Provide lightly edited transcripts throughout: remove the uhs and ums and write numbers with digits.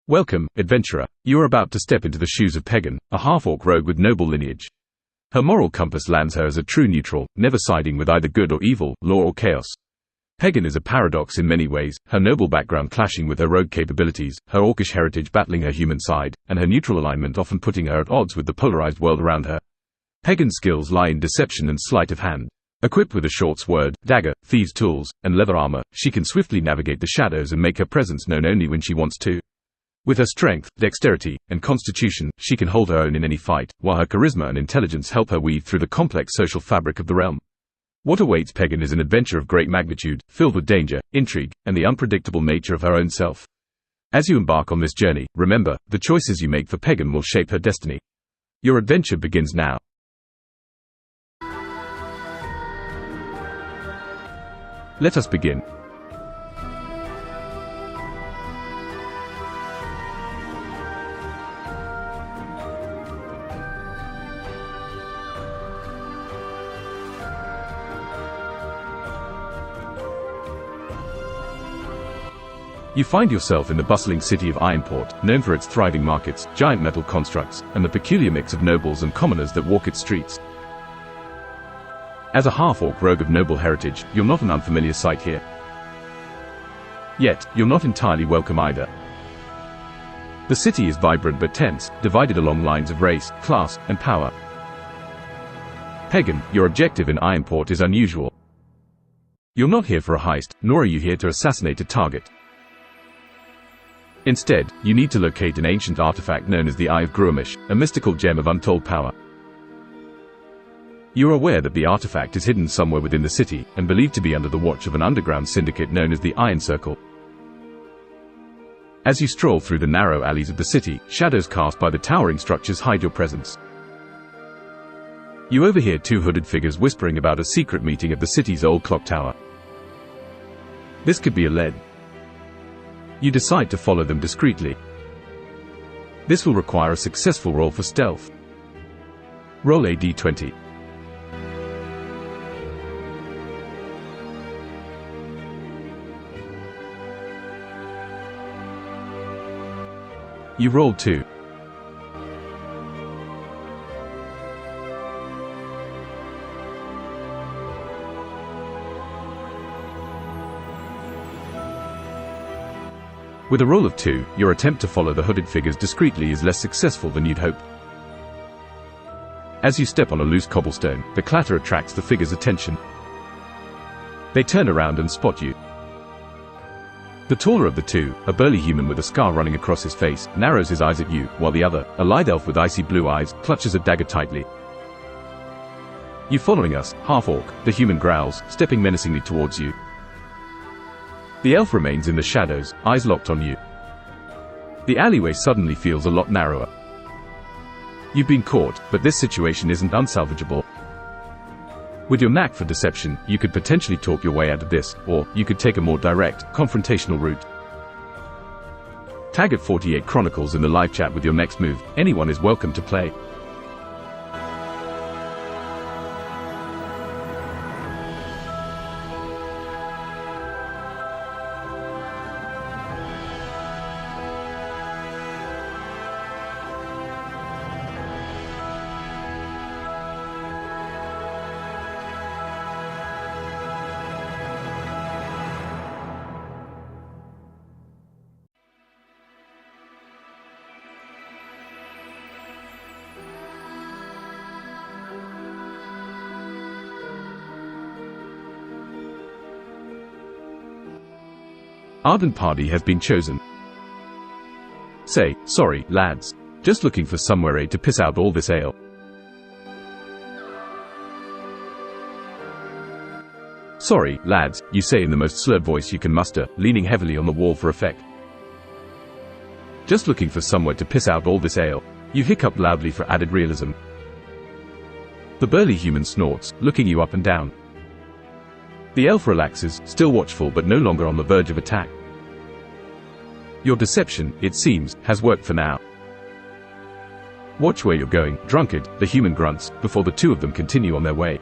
Welcome, adventurer. You are about to step into the shoes of Pegon, a half-orc rogue with noble lineage. Her moral compass lands her as a true neutral, never siding with either good or evil, law or chaos. Pegon is a paradox in many ways, her noble background clashing with her rogue capabilities, her orcish heritage battling her human side, and her neutral alignment often putting her at odds with the polarized world around her. Pegon's skills lie in deception and sleight of hand. Equipped with a short sword, dagger, thieves' tools, and leather armor, she can swiftly navigate the shadows and make her presence known only when she wants to. With her strength, dexterity, and constitution, she can hold her own in any fight, while her charisma and intelligence help her weave through the complex social fabric of the realm. What awaits Pegon is an adventure of great magnitude, filled with danger, intrigue, and the unpredictable nature of her own self. As you embark on this journey, remember, the choices you make for Pegon will shape her destiny. Your adventure begins now. Let us begin. You find yourself in the bustling city of Ironport, known for its thriving markets, giant metal constructs, and the peculiar mix of nobles and commoners that walk its streets. As a half-orc rogue of noble heritage, you're not an unfamiliar sight here. Yet, you're not entirely welcome either. The city is vibrant but tense, divided along lines of race, class, and power. Pegon, your objective in Ironport is unusual. You're not here for a heist, nor are you here to assassinate a target. Instead, you need to locate an ancient artifact known as the Eye of Gruamish, a mystical gem of untold power. You are aware that the artifact is hidden somewhere within the city, and believed to be under the watch of an underground syndicate known as the Iron Circle. As you stroll through the narrow alleys of the city, shadows cast by the towering structures hide your presence. You overhear two hooded figures whispering about a secret meeting at the city's old clock tower. This could be a lead. You decide to follow them discreetly. This will require a successful roll for stealth. Roll a d20. You rolled 2. With a roll of 2, your attempt to follow the hooded figures discreetly is less successful than you'd hoped. As you step on a loose cobblestone, the clatter attracts the figures' attention. They turn around and spot you. The taller of the two, a burly human with a scar running across his face, narrows his eyes at you, while the other, a lithe elf with icy blue eyes, clutches a dagger tightly. "You following us, half-orc?" the human growls, stepping menacingly towards you. The elf remains in the shadows, eyes locked on you. The alleyway suddenly feels a lot narrower. You've been caught, but this situation isn't unsalvageable. With your knack for deception, you could potentially talk your way out of this, or you could take a more direct, confrontational route. Tag at 48 Chronicles in the live chat with your next move. Anyone is welcome to play. Ardent party has been chosen. Say, "Sorry, lads. Just looking for somewhere to piss out all this ale." "Sorry, lads," you say in the most slurred voice you can muster, leaning heavily on the wall for effect. "Just looking for somewhere to piss out all this ale." You hiccup loudly for added realism. The burly human snorts, looking you up and down. The elf relaxes, still watchful but no longer on the verge of attack. Your deception, it seems, has worked for now. "Watch where you're going, drunkard," the human grunts, before the two of them continue on their way.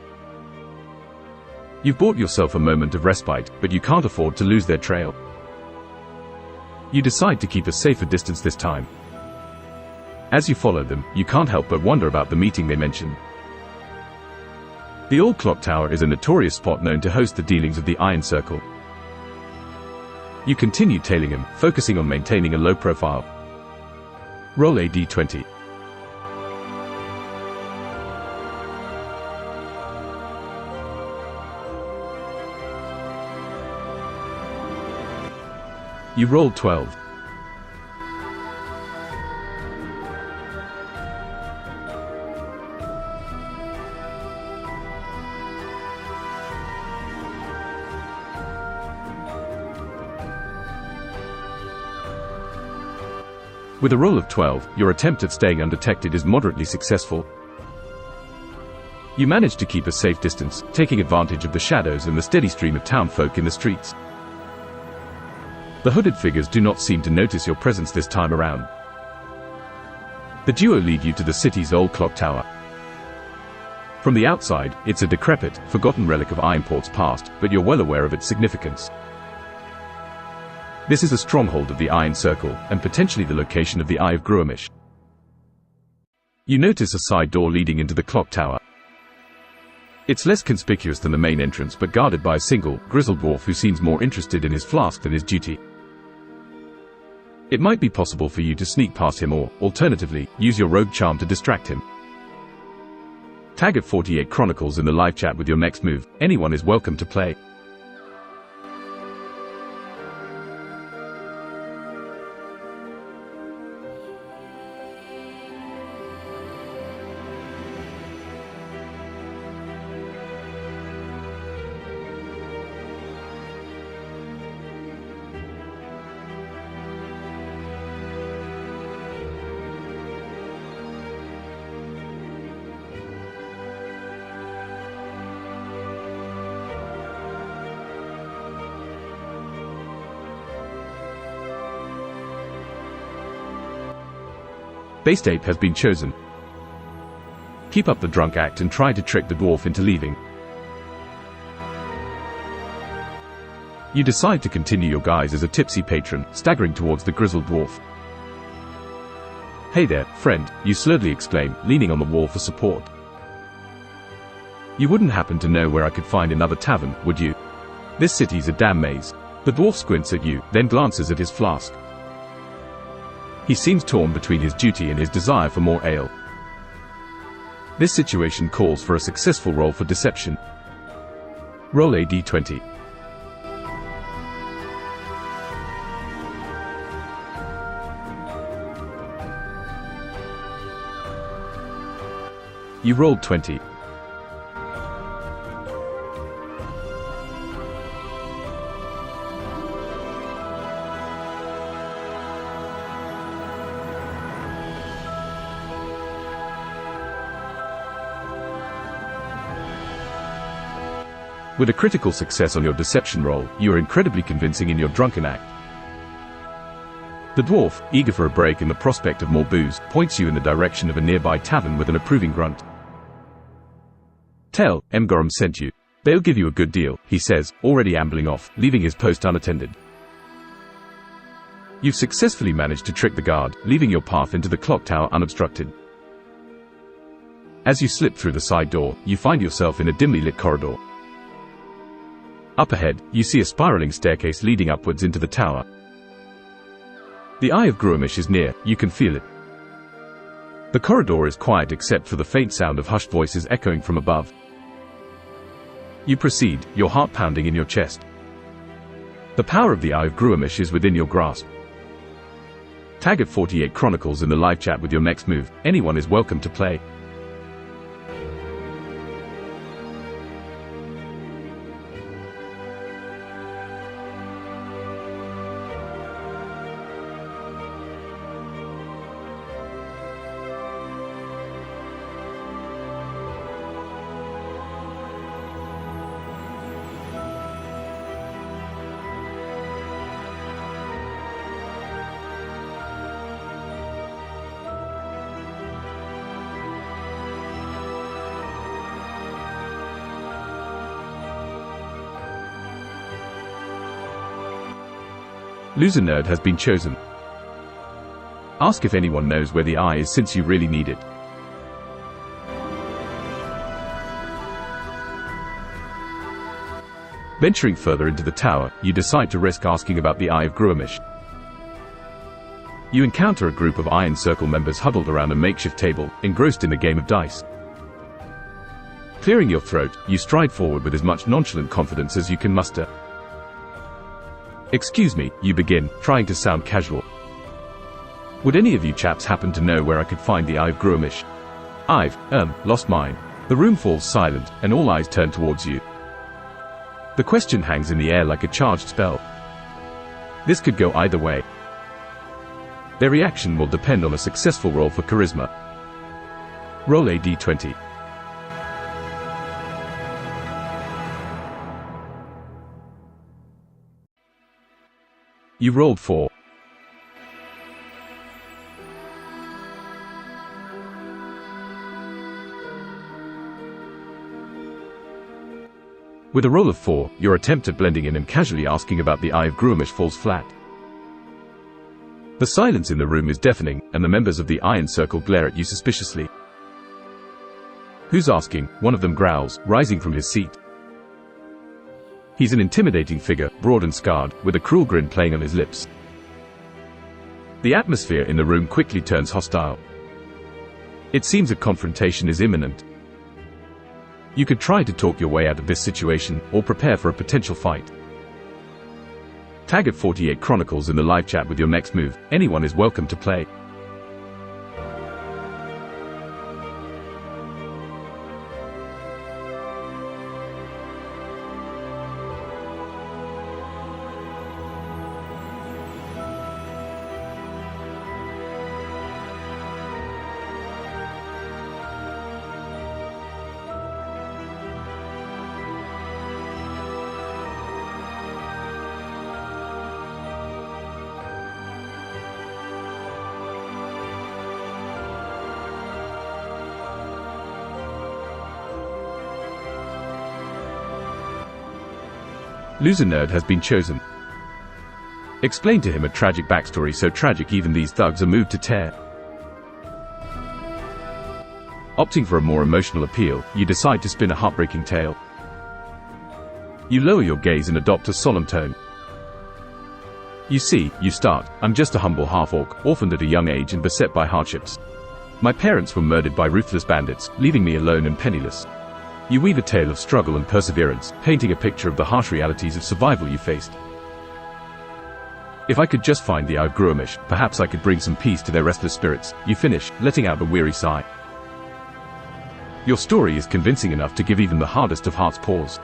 You've bought yourself a moment of respite, but you can't afford to lose their trail. You decide to keep a safer distance this time. As you follow them, you can't help but wonder about the meeting they mentioned. The old clock tower is a notorious spot known to host the dealings of the Iron Circle. You continue tailing him, focusing on maintaining a low profile. Roll a d20. You rolled 12. With a roll of 12, your attempt at staying undetected is moderately successful. You manage to keep a safe distance, taking advantage of the shadows and the steady stream of townfolk in the streets. The hooded figures do not seem to notice your presence this time around. The duo lead you to the city's old clock tower. From the outside, it's a decrepit, forgotten relic of Ironport's past, but you're well aware of its significance. This is a stronghold of the Iron Circle, and potentially the location of the Eye of Gruamish. You notice a side door leading into the clock tower. It's less conspicuous than the main entrance, but guarded by a single, grizzled dwarf who seems more interested in his flask than his duty. It might be possible for you to sneak past him or, alternatively, use your rogue charm to distract him. Tag at 48 Chronicles in the live chat with your next move. Anyone is welcome to play. Base ape has been chosen. Keep up the drunk act and try to trick the dwarf into leaving. You decide to continue your guise as a tipsy patron, staggering towards the grizzled dwarf. "Hey there, friend," you slurredly exclaim, leaning on the wall for support. "You wouldn't happen to know where I could find another tavern, would you? This city's a damn maze." The dwarf squints at you, then glances at his flask. He seems torn between his duty and his desire for more ale. This situation calls for a successful roll for deception. Roll a d20. You rolled 20. With a critical success on your deception roll, you are incredibly convincing in your drunken act. The dwarf, eager for a break and the prospect of more booze, points you in the direction of a nearby tavern with an approving grunt. "Tell Mgorum sent you. They'll give you a good deal," he says, already ambling off, leaving his post unattended. You've successfully managed to trick the guard, leaving your path into the clock tower unobstructed. As you slip through the side door, you find yourself in a dimly lit corridor. Up ahead, you see a spiraling staircase leading upwards into the tower. The Eye of Gruamish is near, you can feel it. The corridor is quiet except for the faint sound of hushed voices echoing from above. You proceed, your heart pounding in your chest. The power of the Eye of Gruamish is within your grasp. Tag at 48 Chronicles in the live chat with your next move. Anyone is welcome to play. Loser nerd has been chosen. Ask if anyone knows where the eye is since you really need it. Venturing further into the tower, you decide to risk asking about the Eye of Gruamish. You encounter a group of Iron Circle members huddled around a makeshift table, engrossed in a game of dice. Clearing your throat, you stride forward with as much nonchalant confidence as you can muster. "Excuse me," you begin, trying to sound casual. "Would any of you chaps happen to know where I could find the Eye of Gruamish? I've lost mine." The room falls silent, and all eyes turn towards you. The question hangs in the air like a charged spell. This could go either way. Their reaction will depend on a successful roll for charisma. Roll a d20. You rolled 4. With a roll of 4, your attempt at blending in and casually asking about the Eye of Gruamish falls flat. The silence in the room is deafening, and the members of the Iron Circle glare at you suspiciously. "Who's asking?" one of them growls, rising from his seat. He's an intimidating figure, broad and scarred, with a cruel grin playing on his lips. The atmosphere in the room quickly turns hostile. It seems a confrontation is imminent. You could try to talk your way out of this situation, or prepare for a potential fight. Tag at 48 Chronicles in the live chat with your next move. Anyone is welcome to play. Loser nerd has been chosen. Explain to him a tragic backstory so tragic even these thugs are moved to tear. Opting for a more emotional appeal, you decide to spin a heartbreaking tale. You lower your gaze and adopt a solemn tone. "You see," you start, "I'm just a humble half-orc, orphaned at a young age and beset by hardships. My parents were murdered by ruthless bandits, leaving me alone and penniless." You weave a tale of struggle and perseverance, painting a picture of the harsh realities of survival you faced. "If I could just find the Eye of Gruamish, perhaps I could bring some peace to their restless spirits," you finish, letting out a weary sigh. Your story is convincing enough to give even the hardest of hearts pause.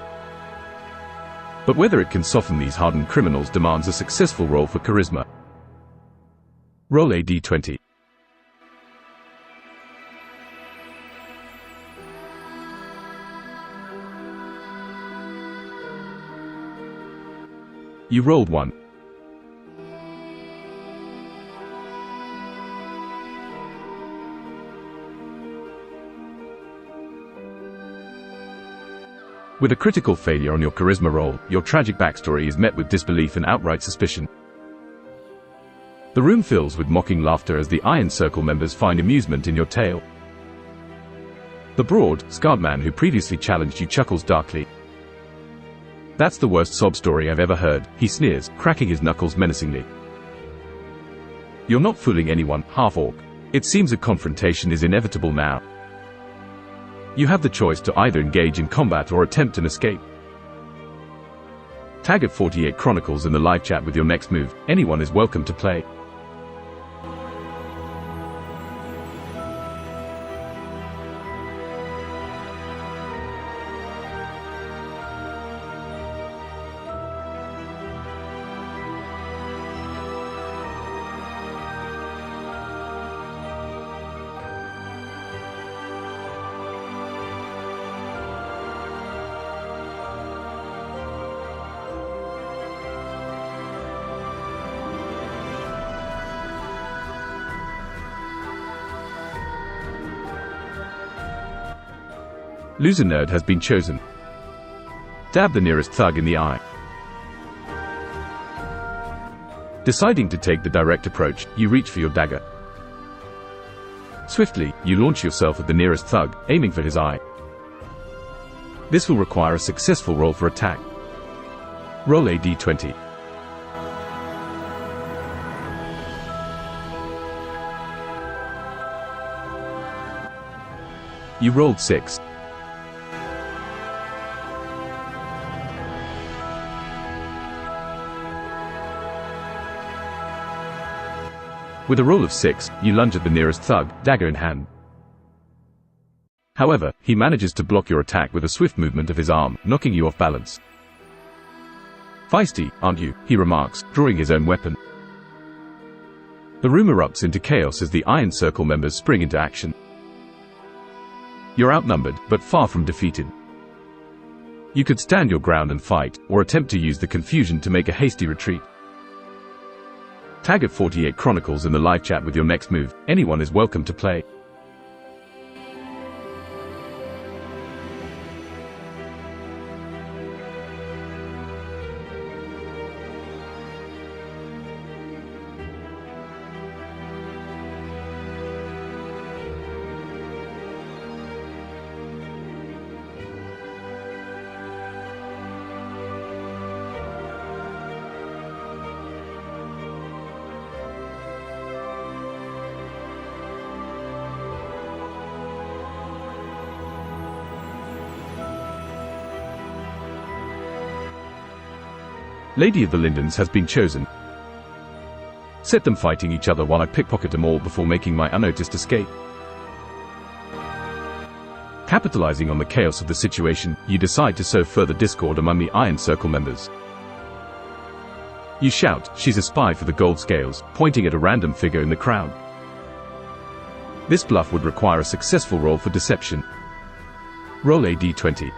But whether it can soften these hardened criminals demands a successful roll for charisma. Roll a d20. You rolled 1. With a critical failure on your charisma roll, your tragic backstory is met with disbelief and outright suspicion. The room fills with mocking laughter as the Iron Circle members find amusement in your tale. The broad, scarred man who previously challenged you chuckles darkly. "That's the worst sob story I've ever heard," he sneers, cracking his knuckles menacingly. You're not fooling anyone, half-orc. It seems a confrontation is inevitable now. You have the choice to either engage in combat or attempt an escape. Tag at 48 Chronicles in the live chat with your next move. Anyone is welcome to play. Loser nerd has been chosen. Dab the nearest thug in the eye. Deciding to take the direct approach, you reach for your dagger. Swiftly, you launch yourself at the nearest thug, aiming for his eye. This will require a successful roll for attack. Roll a d20. You rolled 6. With a roll of 6, you lunge at the nearest thug, dagger in hand. However, he manages to block your attack with a swift movement of his arm, knocking you off balance. "Feisty, aren't you?" he remarks, drawing his own weapon. The room erupts into chaos as the Iron Circle members spring into action. You're outnumbered, but far from defeated. You could stand your ground and fight, or attempt to use the confusion to make a hasty retreat. Tag at 48 Chronicles in the live chat with your next move. Anyone is welcome to play. Lady of the Lindens has been chosen. Set them fighting each other while I pickpocket them all before making my unnoticed escape. Capitalizing on the chaos of the situation, you decide to sow further discord among the Iron Circle members. You shout, "She's a spy for the gold scales," pointing at a random figure in the crowd. This bluff would require a successful roll for deception. Roll a d20.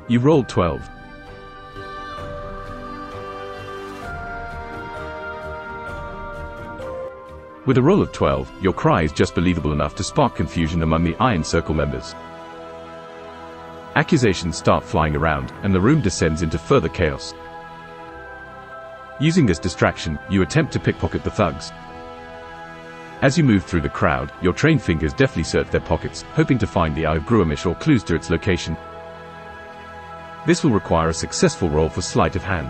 You rolled 12. With a roll of 12, your cry is just believable enough to spark confusion among the Iron Circle members. Accusations start flying around, and the room descends into further chaos. Using this distraction, you attempt to pickpocket the thugs. As you move through the crowd, your trained fingers deftly search their pockets, hoping to find the Eye of Gruamish or clues to its location. This will require a successful roll for sleight of hand.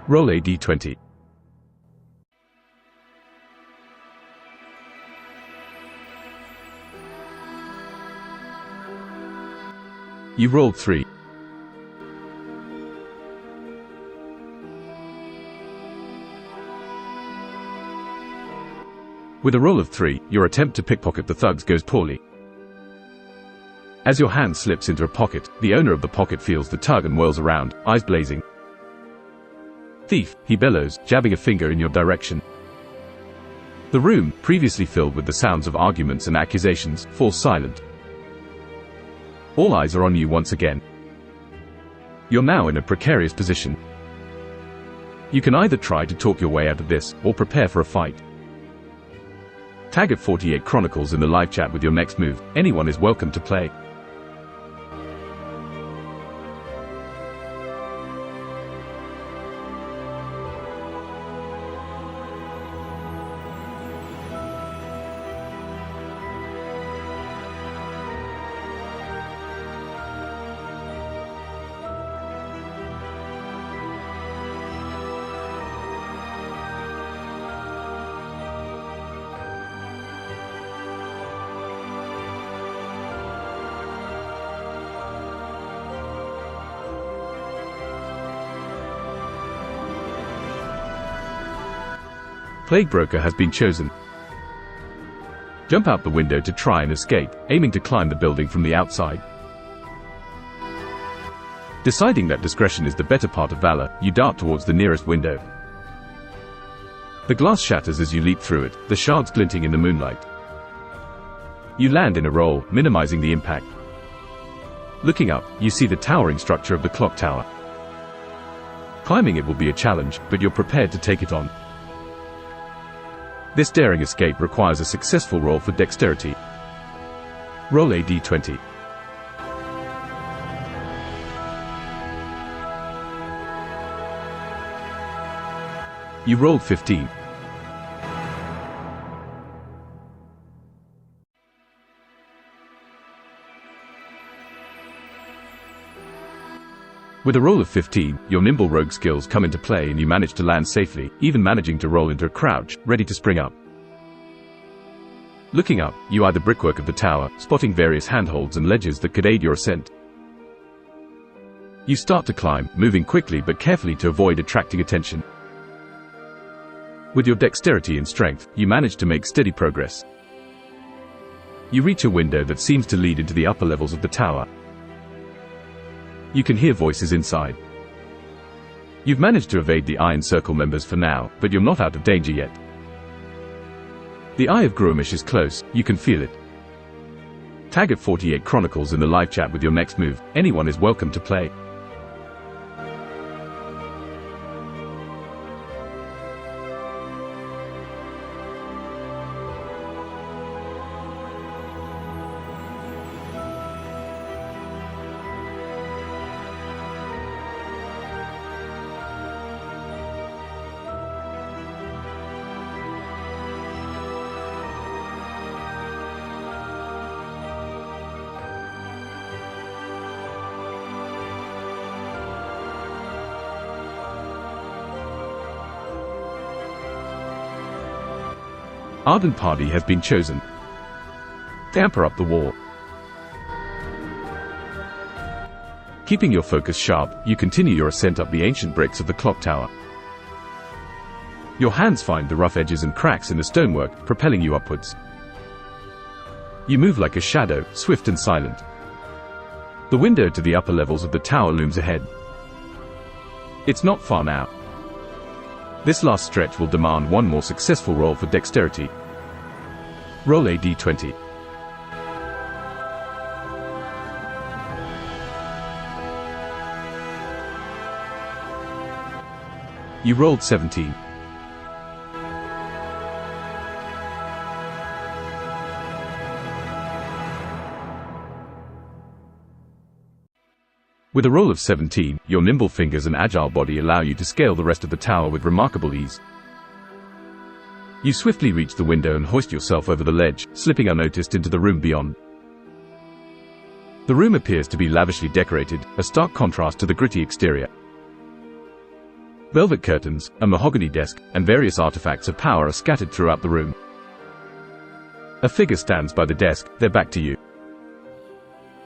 Roll a d20. You rolled 3. With a roll of 3, your attempt to pickpocket the thugs goes poorly. As your hand slips into a pocket, the owner of the pocket feels the tug and whirls around, eyes blazing. "Thief," he bellows, jabbing a finger in your direction. The room, previously filled with the sounds of arguments and accusations, falls silent. All eyes are on you once again. You're now in a precarious position. You can either try to talk your way out of this, or prepare for a fight. Tag at 48 Chronicles in the live chat with your next move. Anyone is welcome to play. Plague Broker has been chosen. Jump out the window to try and escape, aiming to climb the building from the outside. Deciding that discretion is the better part of valor, you dart towards the nearest window. The glass shatters as you leap through it, the shards glinting in the moonlight. You land in a roll, minimizing the impact. Looking up, you see the towering structure of the clock tower. Climbing it will be a challenge, but you're prepared to take it on. This daring escape requires a successful roll for dexterity. Roll a d20. You rolled 15. With a roll of 15, your nimble rogue skills come into play and you manage to land safely, even managing to roll into a crouch, ready to spring up. Looking up, you eye the brickwork of the tower, spotting various handholds and ledges that could aid your ascent. You start to climb, moving quickly but carefully to avoid attracting attention. With your dexterity and strength, you manage to make steady progress. You reach a window that seems to lead into the upper levels of the tower. You can hear voices inside. You've managed to evade the Iron Circle members for now, but you're not out of danger yet. The Eye of Gruamish is close, you can feel it. Tag at 48 Chronicles in the live chat with your next move. Anyone is welcome to play. Ardent Party has been chosen. Tamper up the wall. Keeping your focus sharp, you continue your ascent up the ancient bricks of the clock tower. Your hands find the rough edges and cracks in the stonework, propelling you upwards. You move like a shadow, swift and silent. The window to the upper levels of the tower looms ahead. It's not far now. This last stretch will demand one more successful roll for dexterity. Roll a d20. You rolled 17. With a roll of 17, your nimble fingers and agile body allow you to scale the rest of the tower with remarkable ease. You swiftly reach the window and hoist yourself over the ledge, slipping unnoticed into the room beyond. The room appears to be lavishly decorated, a stark contrast to the gritty exterior. Velvet curtains, a mahogany desk, and various artifacts of power are scattered throughout the room. A figure stands by the desk, their back to you.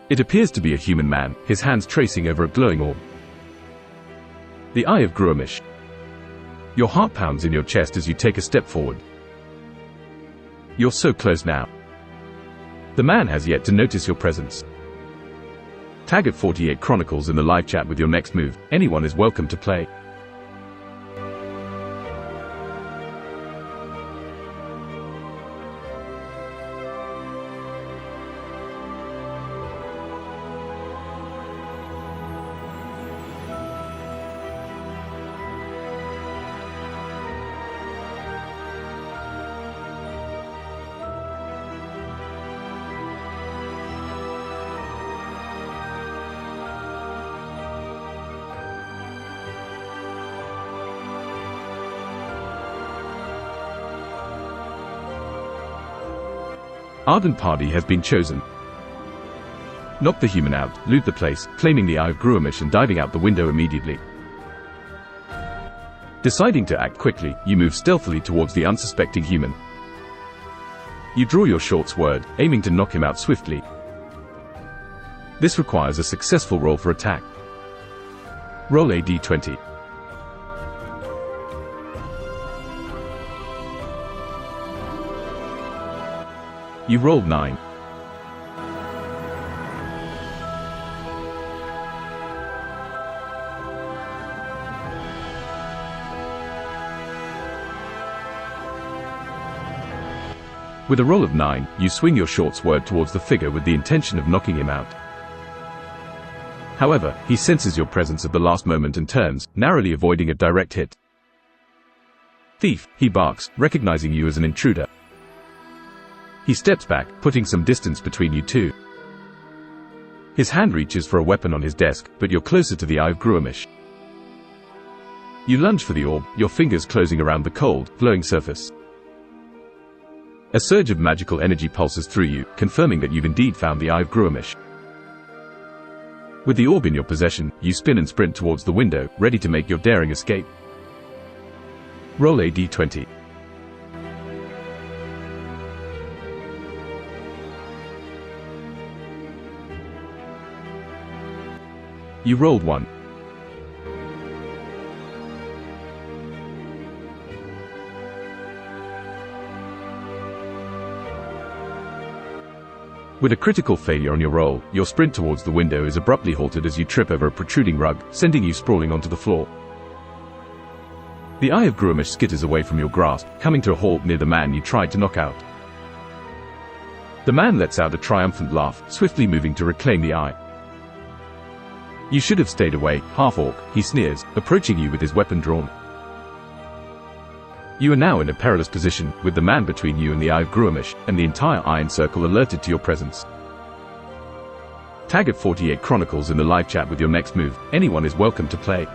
It appears to be a human man, his hands tracing over a glowing orb. The Eye of Gruamish. Your heart pounds in your chest as you take a step forward. You're so close now. The man has yet to notice your presence. Tag at 48 Chronicles in the live chat with your next move. Anyone is welcome to play. Ardent Party has been chosen. Knock the human out, loot the place, claiming the Eye of Gruamish and diving out the window immediately. Deciding to act quickly, you move stealthily towards the unsuspecting human. You draw your short sword, aiming to knock him out swiftly. This requires a successful roll for attack. Roll a d20. You rolled 9. With a roll of 9, you swing your short sword towards the figure with the intention of knocking him out. However, he senses your presence at the last moment and turns, narrowly avoiding a direct hit. Thief, he barks, recognizing you as an intruder. He steps back, putting some distance between you two. His hand reaches for a weapon on his desk, but you're closer to the Eye of Gruamish. You lunge for the orb, your fingers closing around the cold, glowing surface. A surge of magical energy pulses through you, confirming that you've indeed found the Eye of Gruamish. With the orb in your possession, you spin and sprint towards the window, ready to make your daring escape. Roll a d20. You rolled 1. With a critical failure on your roll, your sprint towards the window is abruptly halted as you trip over a protruding rug, sending you sprawling onto the floor. The Eye of Gruamish skitters away from your grasp, coming to a halt near the man you tried to knock out. The man lets out a triumphant laugh, swiftly moving to reclaim the eye. You should have stayed away, half-orc, he sneers, approaching you with his weapon drawn. You are now in a perilous position, with the man between you and the Eye of Gruamish, and the entire Iron Circle alerted to your presence. Tag at 48 Chronicles in the live chat with your next move. Anyone is welcome to play.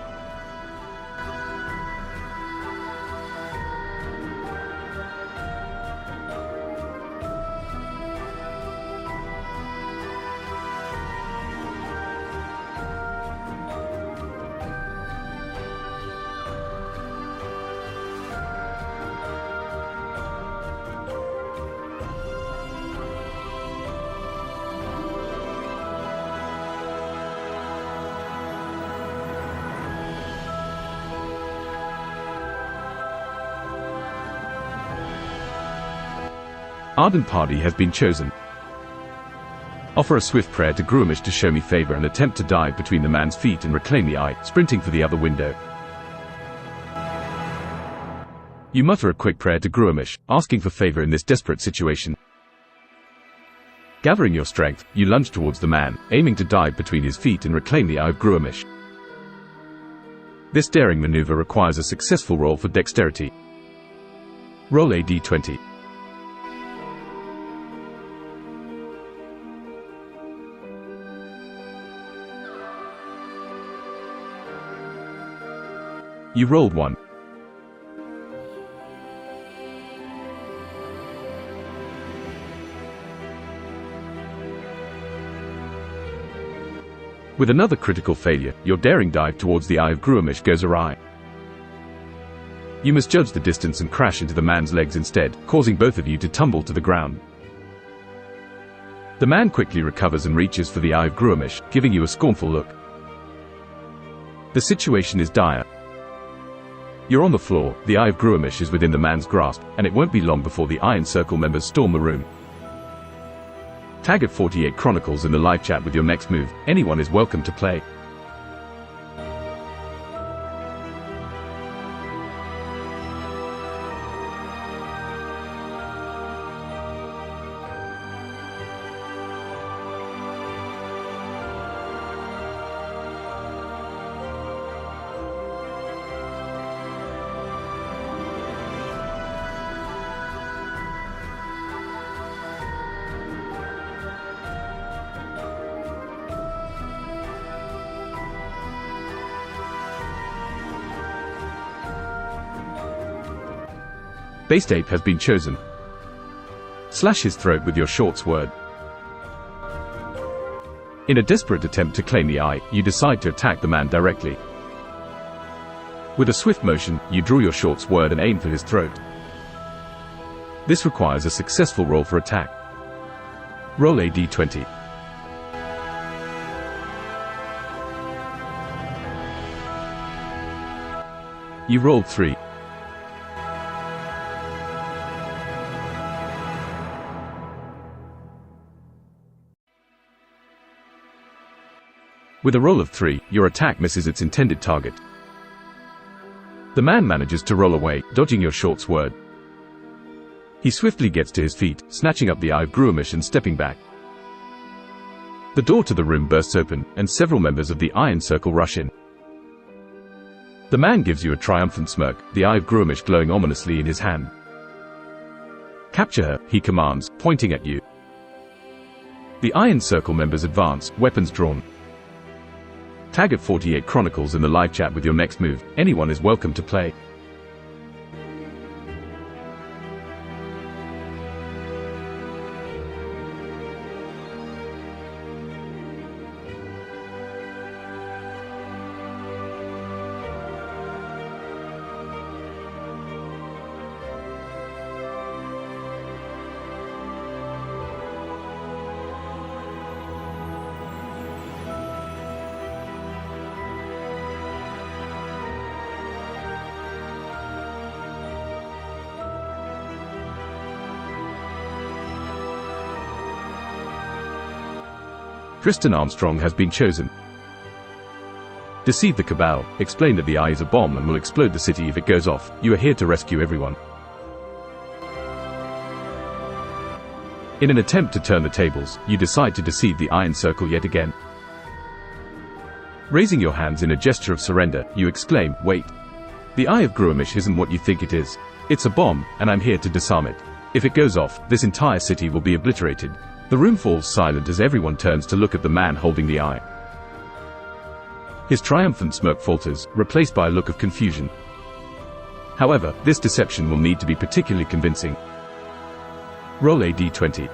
Ardent Party has been chosen. Offer a swift prayer to Gruamish to show me favor and attempt to dive between the man's feet and reclaim the eye, sprinting for the other window. You mutter a quick prayer to Gruamish, asking for favor in this desperate situation. Gathering your strength, you lunge towards the man, aiming to dive between his feet and reclaim the Eye of Gruamish. This daring maneuver requires a successful roll for dexterity. Roll a d20. You rolled 1. With another critical failure, your daring dive towards the Eye of Gruamish goes awry. You misjudge the distance and crash into the man's legs instead, causing both of you to tumble to the ground. The man quickly recovers and reaches for the Eye of Gruamish, giving you a scornful look. The situation is dire. You're on the floor, the Eye of Gruamish is within the man's grasp, and it won't be long before the Iron Circle members storm the room. Tag at 48 Chronicles in the live chat with your next move. Anyone is welcome to play. Based Ape has been chosen. Slash his throat with your short sword. In a desperate attempt to claim the eye, you decide to attack the man directly. With a swift motion, you draw your short sword and aim for his throat. This requires a successful roll for attack. Roll a d20. You rolled 3. With a roll of 3, your attack misses its intended target. The man manages to roll away, dodging your short sword. He swiftly gets to his feet, snatching up the Eye of Gruamish and stepping back. The door to the room bursts open, and several members of the Iron Circle rush in. The man gives you a triumphant smirk, the Eye of Gruamish glowing ominously in his hand. Capture her, he commands, pointing at you. The Iron Circle members advance, weapons drawn. Tag at 48 Chronicles in the live chat with your next move. Anyone is welcome to play. Tristan Armstrong has been chosen. Deceive the Cabal, explain that the eye is a bomb and will explode the city if it goes off. You are here to rescue everyone. In an attempt to turn the tables, you decide to deceive the Iron Circle yet again. Raising your hands in a gesture of surrender, you exclaim, "Wait. The Eye of Gruamish isn't what you think it is. It's a bomb, and I'm here to disarm it. If it goes off, this entire city will be obliterated." The room falls silent as everyone turns to look at the man holding the eye. His triumphant smirk falters, replaced by a look of confusion. However, this deception will need to be particularly convincing. Roll a d20.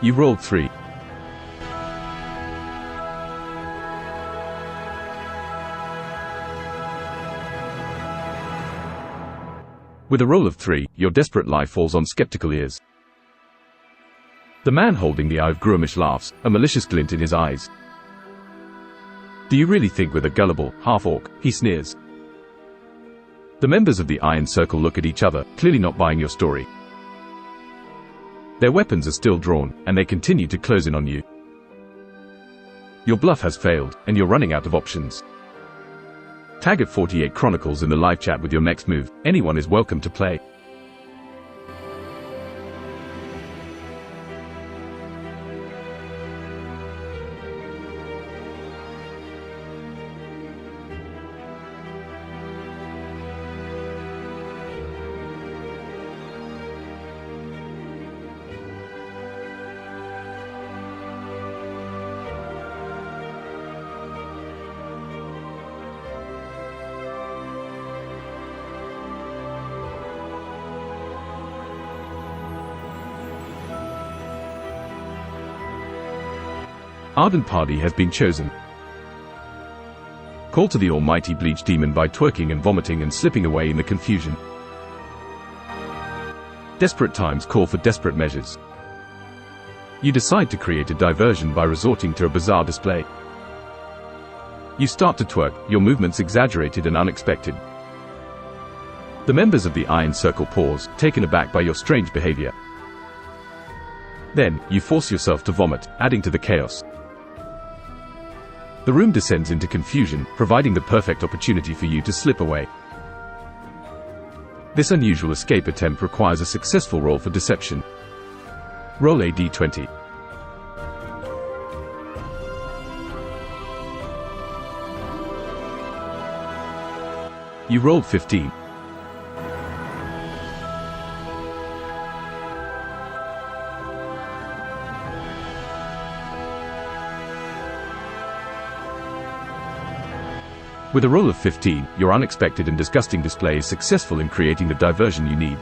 You rolled 3. With a roll of 3, your desperate lie falls on skeptical ears. The man holding the Eye of Gruamish laughs, a malicious glint in his eyes. "Do you really think we're the gullible, half-orc?" he sneers. The members of the Iron Circle look at each other, clearly not buying your story. Their weapons are still drawn, and they continue to close in on you. Your bluff has failed, and you're running out of options. Tag at 48 Chronicles in the live chat with your next move. Anyone is welcome to play. Ardent Party has been chosen. Call to the almighty Bleach Demon by twerking and vomiting and slipping away in the confusion. Desperate times call for desperate measures. You decide to create a diversion by resorting to a bizarre display. You start to twerk, your movements exaggerated and unexpected. The members of the Iron Circle pause, taken aback by your strange behavior. Then, you force yourself to vomit, adding to the chaos. The room descends into confusion, providing the perfect opportunity for you to slip away. This unusual escape attempt requires a successful roll for deception. Roll a d20. You rolled 15. With a roll of 15, your unexpected and disgusting display is successful in creating the diversion you need.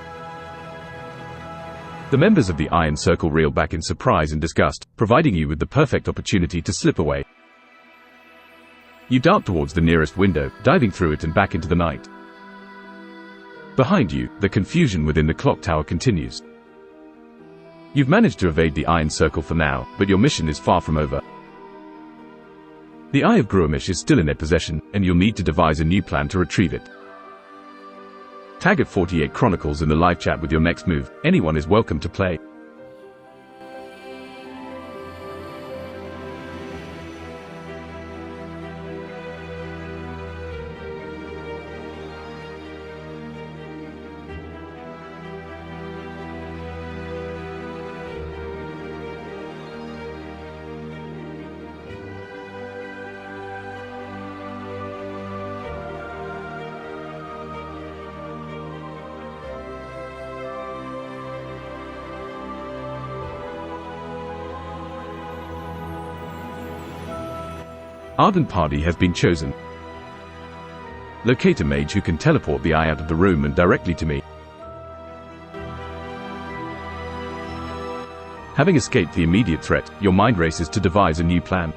The members of the Iron Circle reel back in surprise and disgust, providing you with the perfect opportunity to slip away. You dart towards the nearest window, diving through it and back into the night. Behind you, the confusion within the clock tower continues. You've managed to evade the Iron Circle for now, but your mission is far from over. The Eye of Gruamish is still in their possession, and you'll need to devise a new plan to retrieve it. Tag at 48 Chronicles in the live chat with your next move. Anyone is welcome to play. Ardent party has been chosen. Locate a mage who can teleport the eye out of the room and directly to me. Having escaped the immediate threat, your mind races to devise a new plan.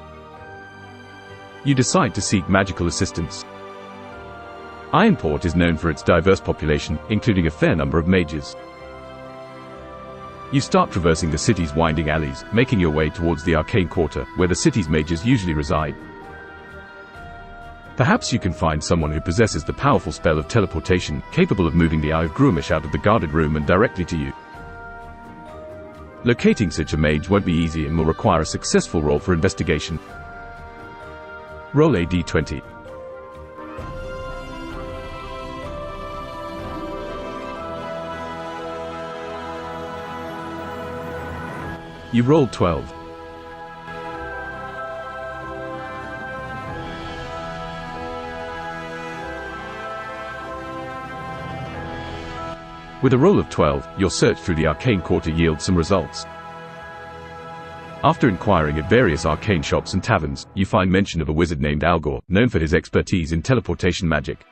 You decide to seek magical assistance. Ironport is known for its diverse population, including a fair number of mages. You start traversing the city's winding alleys, making your way towards the arcane quarter, where the city's mages usually reside. Perhaps you can find someone who possesses the powerful spell of teleportation, capable of moving the Eye of Gruamish out of the guarded room and directly to you. Locating such a mage won't be easy and will require a successful roll for investigation. Roll a d20. You rolled 12. With a roll of 12, your search through the arcane quarter yields some results. After inquiring at various arcane shops and taverns, you find mention of a wizard named Algor, known for his expertise in teleportation magic.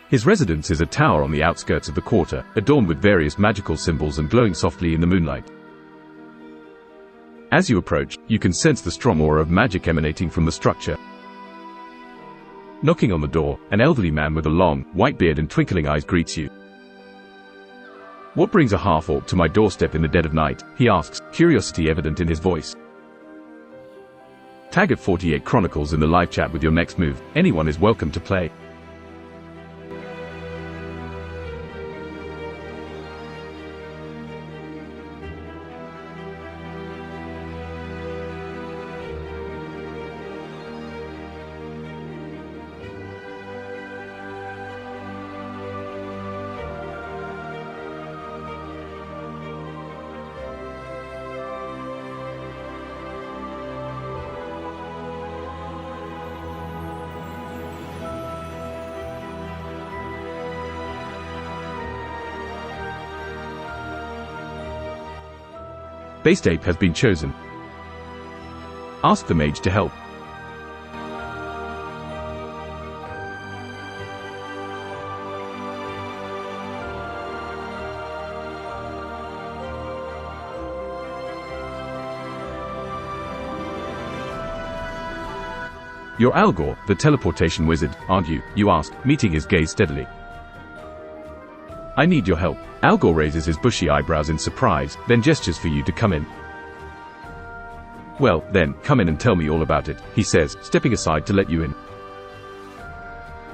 His residence is a tower on the outskirts of the quarter, adorned with various magical symbols and glowing softly in the moonlight. As you approach, you can sense the strong aura of magic emanating from the structure. Knocking on the door, an elderly man with a long, white beard and twinkling eyes greets you. "What brings a half-orc to my doorstep in the dead of night?" he asks, curiosity evident in his voice. Tag at 48 Chronicles in the live chat with your next move. Anyone is welcome to play. Base ape has been chosen. Ask the mage to help. "You're Algor, the teleportation wizard, aren't you?" you ask, meeting his gaze steadily. "I need your help." Algor raises his bushy eyebrows in surprise, then gestures for you to come in. "Well, then, come in and tell me all about it," he says, stepping aside to let you in.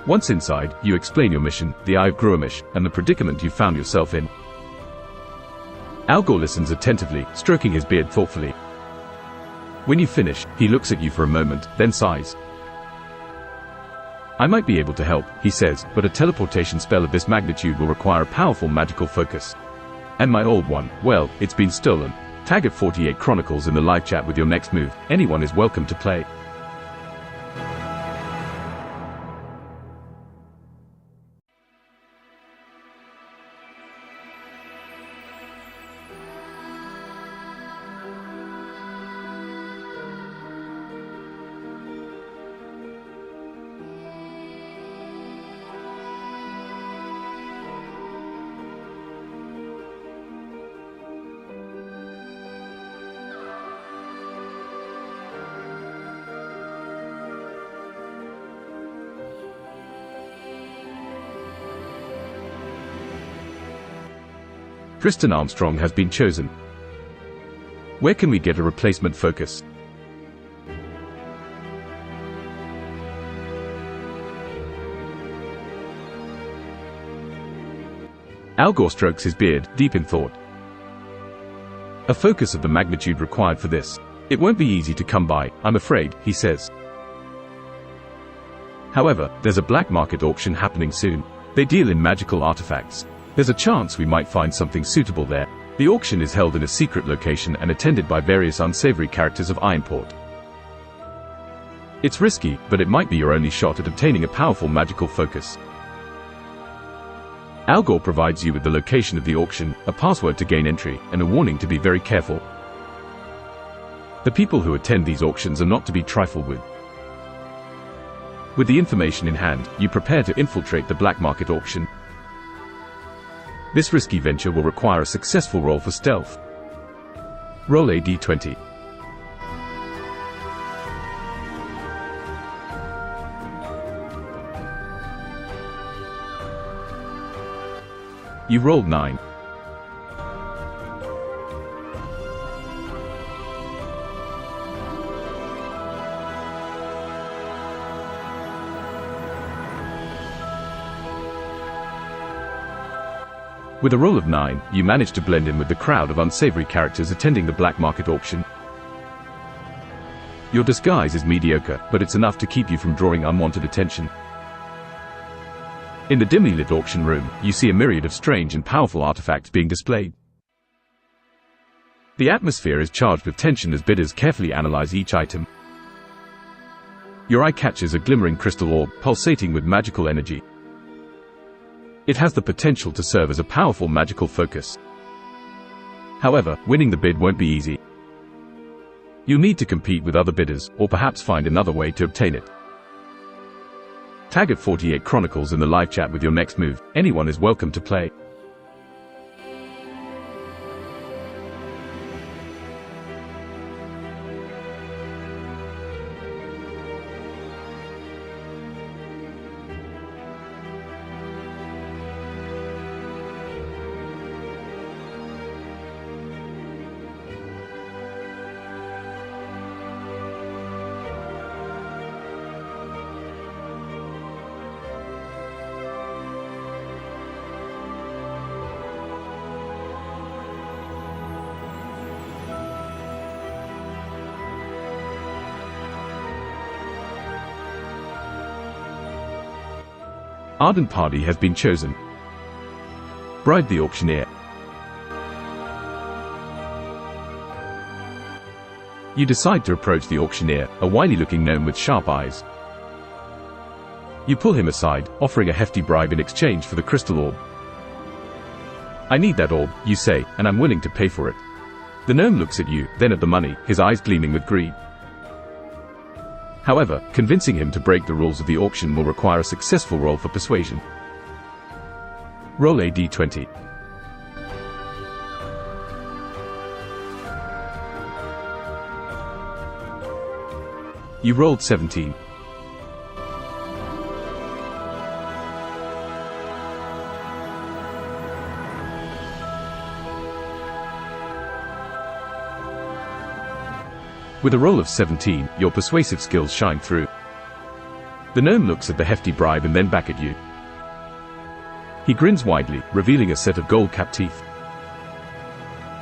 Once inside, you explain your mission, the Eye of Gruamish, and the predicament you found yourself in. Algor listens attentively, stroking his beard thoughtfully. When you finish, he looks at you for a moment, then sighs. "I might be able to help," he says, "but a teleportation spell of this magnitude will require a powerful magical focus. And my old one, well, it's been stolen." Tag at 48 Chronicles in the live chat with your next move. Anyone is welcome to play. Tristan Armstrong has been chosen. Where can we get a replacement focus? Algor strokes his beard, deep in thought. A focus of the magnitude required for this. It won't be easy to come by, I'm afraid, he says. However, there's a black market auction happening soon. They deal in magical artifacts. There's a chance we might find something suitable there. The auction is held in a secret location and attended by various unsavory characters of Ironport. It's risky, but it might be your only shot at obtaining a powerful magical focus. Algor provides you with the location of the auction, a password to gain entry, and a warning to be very careful. The people who attend these auctions are not to be trifled with. With the information in hand, you prepare to infiltrate the black market auction. This risky venture will require a successful roll for stealth. Roll a d20. You rolled 9. With a roll of 9, you manage to blend in with the crowd of unsavory characters attending the black market auction. Your disguise is mediocre, but it's enough to keep you from drawing unwanted attention. In the dimly lit auction room, you see a myriad of strange and powerful artifacts being displayed. The atmosphere is charged with tension as bidders carefully analyze each item. Your eye catches a glimmering crystal orb, pulsating with magical energy. It has the potential to serve as a powerful magical focus. However, winning the bid won't be easy. You'll need to compete with other bidders, or perhaps find another way to obtain it. Tag at 48 Chronicles in the live chat with your next move. Anyone is welcome to play. Ardent party has been chosen. Bribe the auctioneer. You decide to approach the auctioneer, a wily-looking gnome with sharp eyes. You pull him aside, offering a hefty bribe in exchange for the crystal orb. "I need that orb," you say, "and I'm willing to pay for it." The gnome looks at you, then at the money, his eyes gleaming with greed. However, convincing him to break the rules of the auction will require a successful roll for persuasion. Roll a d20. You rolled 17. With a roll of 17, your persuasive skills shine through. The gnome looks at the hefty bribe and then back at you. He grins widely, revealing a set of gold-capped teeth.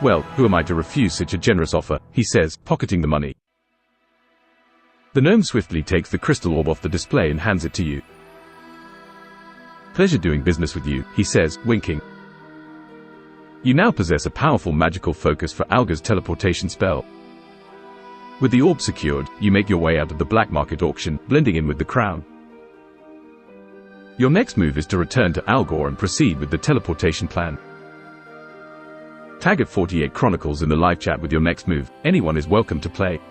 "Well, who am I to refuse such a generous offer?" he says, pocketing the money. The gnome swiftly takes the crystal orb off the display and hands it to you. "Pleasure doing business with you," he says, winking. You now possess a powerful magical focus for Alga's teleportation spell. With the orb secured, you make your way out of the black market auction, blending in with the crowd. Your next move is to return to Algor and proceed with the teleportation plan. Tag at 48 Chronicles in the live chat with your next move. Anyone is welcome to play.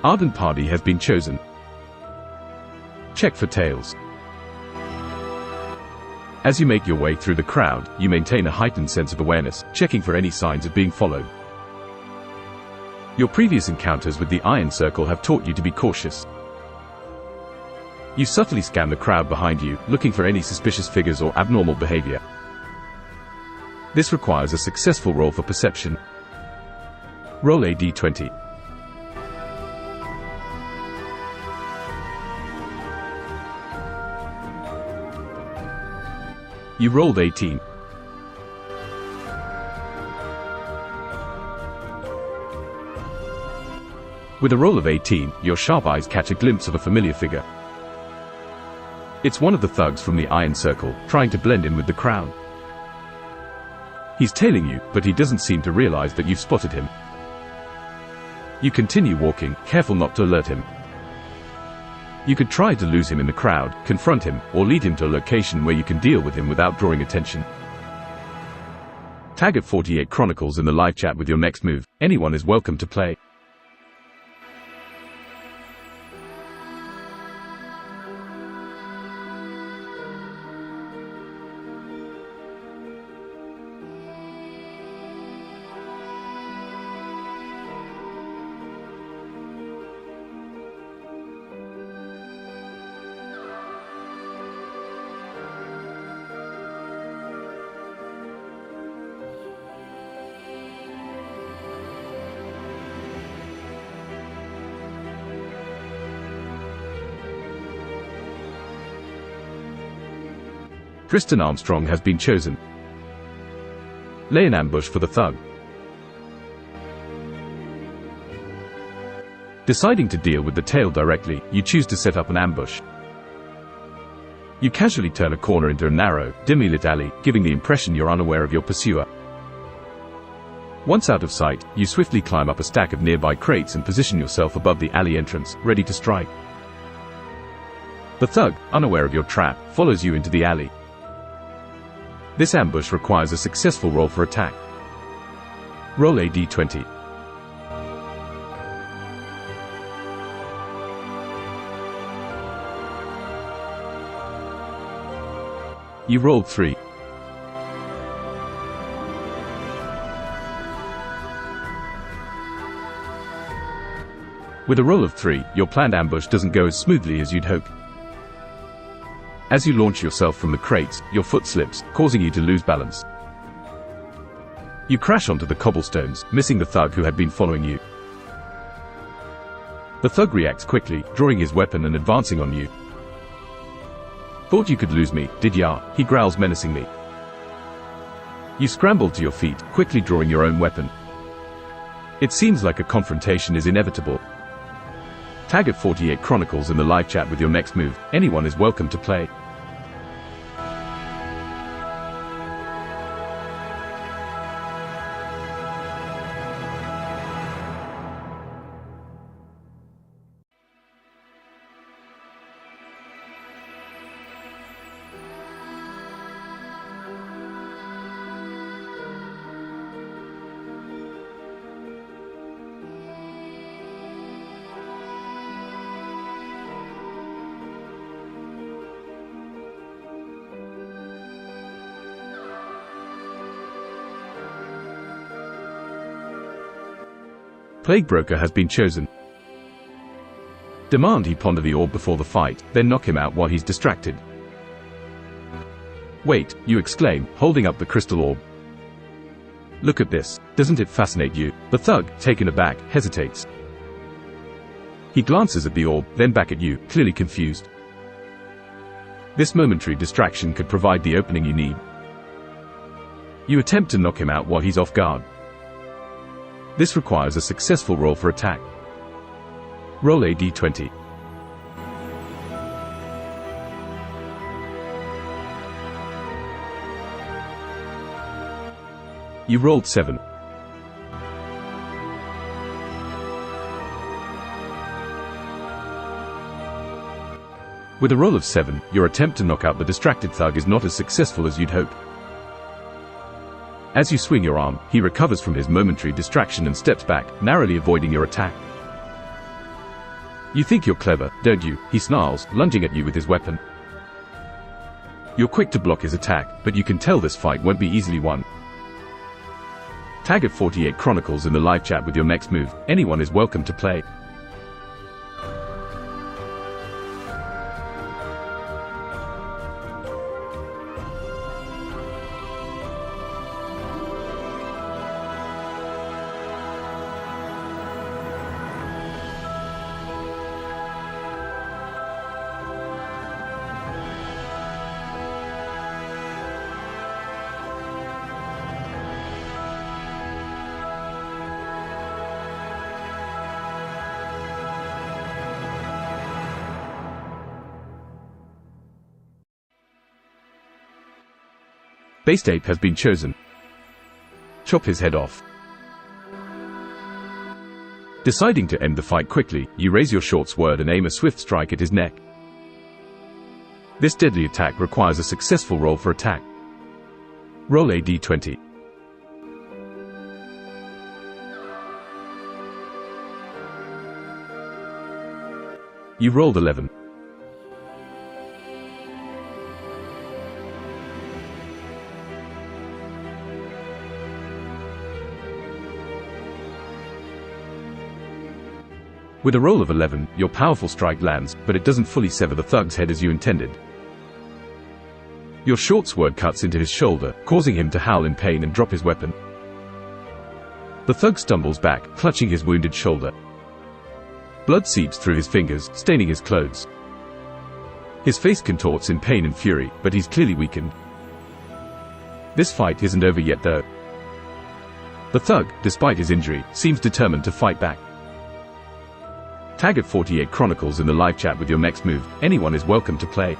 Ardent party has been chosen. Check for tails. As you make your way through the crowd, you maintain a heightened sense of awareness, checking for any signs of being followed. Your previous encounters with the Iron Circle have taught you to be cautious. You subtly scan the crowd behind you, looking for any suspicious figures or abnormal behavior. This requires a successful roll for perception. Roll a d20. You rolled 18. With a roll of 18, your sharp eyes catch a glimpse of a familiar figure. It's one of the thugs from the Iron Circle, trying to blend in with the crowd. He's tailing you, but he doesn't seem to realize that you've spotted him. You continue walking, careful not to alert him. You could try to lose him in the crowd, confront him, or lead him to a location where you can deal with him without drawing attention. Tag at 48 Chronicles in the live chat with your next move. Anyone is welcome to play. Tristan Armstrong has been chosen. Lay an ambush for the thug. Deciding to deal with the tail directly, you choose to set up an ambush. You casually turn a corner into a narrow, dimly lit alley, giving the impression you're unaware of your pursuer. Once out of sight, you swiftly climb up a stack of nearby crates and position yourself above the alley entrance, ready to strike. The thug, unaware of your trap, follows you into the alley. This ambush requires a successful roll for attack. Roll a d20. You rolled 3. With a roll of 3, your planned ambush doesn't go as smoothly as you'd hoped. As you launch yourself from the crates, your foot slips, causing you to lose balance. You crash onto the cobblestones, missing the thug who had been following you. The thug reacts quickly, drawing his weapon and advancing on you. Thought you could lose me, did ya? He growls menacingly. You scramble to your feet, quickly drawing your own weapon. It seems like a confrontation is inevitable. Tag at 48 Chronicles in the live chat with your next move. Anyone is welcome to play. Plague Broker has been chosen. Demand he ponder the orb before the fight, then knock him out while he's distracted. Wait, you exclaim, holding up the crystal orb. Look at this, doesn't it fascinate you? The thug, taken aback, hesitates. He glances at the orb, then back at you, clearly confused. This momentary distraction could provide the opening you need. You attempt to knock him out while he's off guard. This requires a successful roll for attack. Roll a d20. You rolled 7. With a roll of 7, your attempt to knock out the distracted thug is not as successful as you'd hoped. As you swing your arm, he recovers from his momentary distraction and steps back, narrowly avoiding your attack. You think you're clever, don't you? He snarls, lunging at you with his weapon. You're quick to block his attack, but you can tell this fight won't be easily won. Tag at 48 Chronicles in the live chat with your next move. Anyone is welcome to play. Based ape has been chosen. Chop his head off. Deciding to end the fight quickly, you raise your short sword and aim a swift strike at his neck. This deadly attack requires a successful roll for attack. Roll a d20. You rolled 11. With a roll of 11, your powerful strike lands, but it doesn't fully sever the thug's head as you intended. Your short sword cuts into his shoulder, causing him to howl in pain and drop his weapon. The thug stumbles back, clutching his wounded shoulder. Blood seeps through his fingers, staining his clothes. His face contorts in pain and fury, but he's clearly weakened. This fight isn't over yet though. The thug, despite his injury, seems determined to fight back. Tag at 48 Chronicles in the live chat with your next move. Anyone is welcome to play.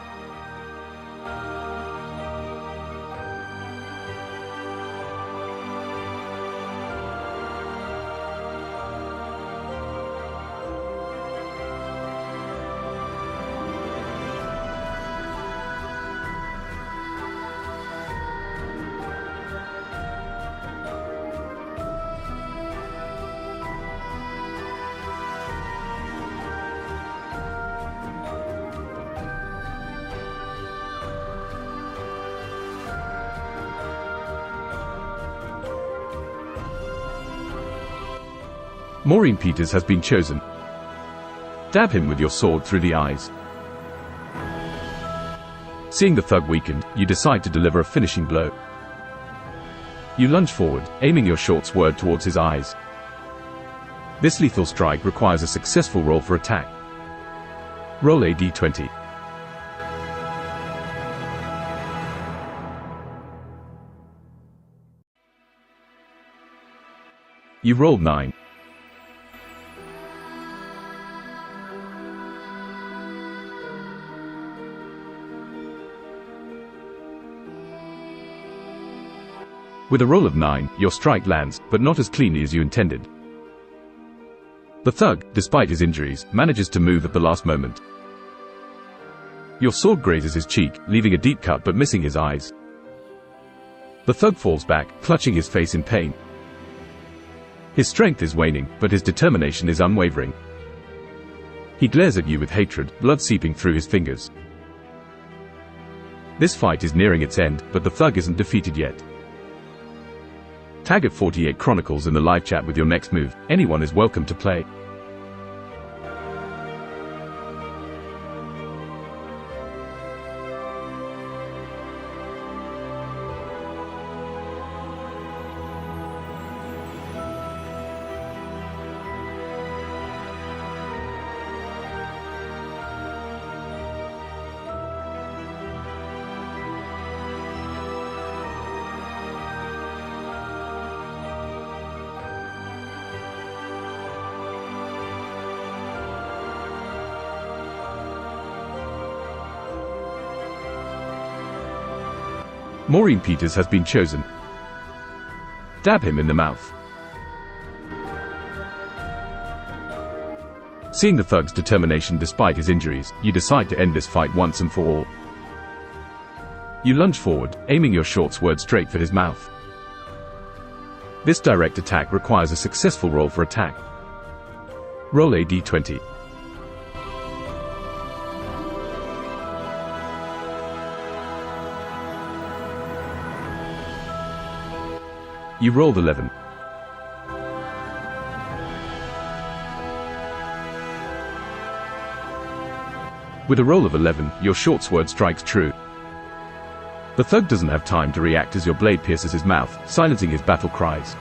Maureen Peters has been chosen. Dab him with your sword through the eyes. Seeing the thug weakened, you decide to deliver a finishing blow. You lunge forward, aiming your short sword towards his eyes. This lethal strike requires a successful roll for attack. Roll a d20. You rolled 9. With a roll of 9, your strike lands, but not as cleanly as you intended. The thug, despite his injuries, manages to move at the last moment. Your sword grazes his cheek, leaving a deep cut but missing his eyes. The thug falls back, clutching his face in pain. His strength is waning, but his determination is unwavering. He glares at you with hatred, blood seeping through his fingers. This fight is nearing its end, but the thug isn't defeated yet. Tag at 48 Chronicles in the live chat with your next move. Anyone is welcome to play. Maureen Peters has been chosen. Dab him in the mouth. Seeing the thug's determination despite his injuries, you decide to end this fight once and for all. You lunge forward, aiming your short sword straight for his mouth. This direct attack requires a successful roll for attack. Roll a d20. You rolled 11. With a roll of 11, your short sword strikes true. The thug doesn't have time to react as your blade pierces his mouth, silencing his battle cries.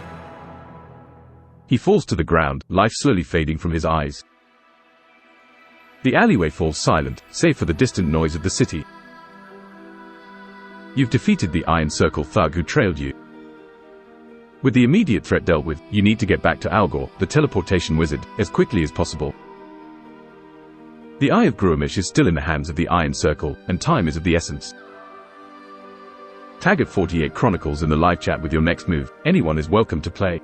He falls to the ground, life slowly fading from his eyes. The alleyway falls silent, save for the distant noise of the city. You've defeated the Iron Circle thug who trailed you. With the immediate threat dealt with, you need to get back to Algor, the teleportation wizard, as quickly as possible. The Eye of Gruamish is still in the hands of the Iron Circle, and time is of the essence. Tag at 48 Chronicles in the live chat with your next move. Anyone is welcome to play.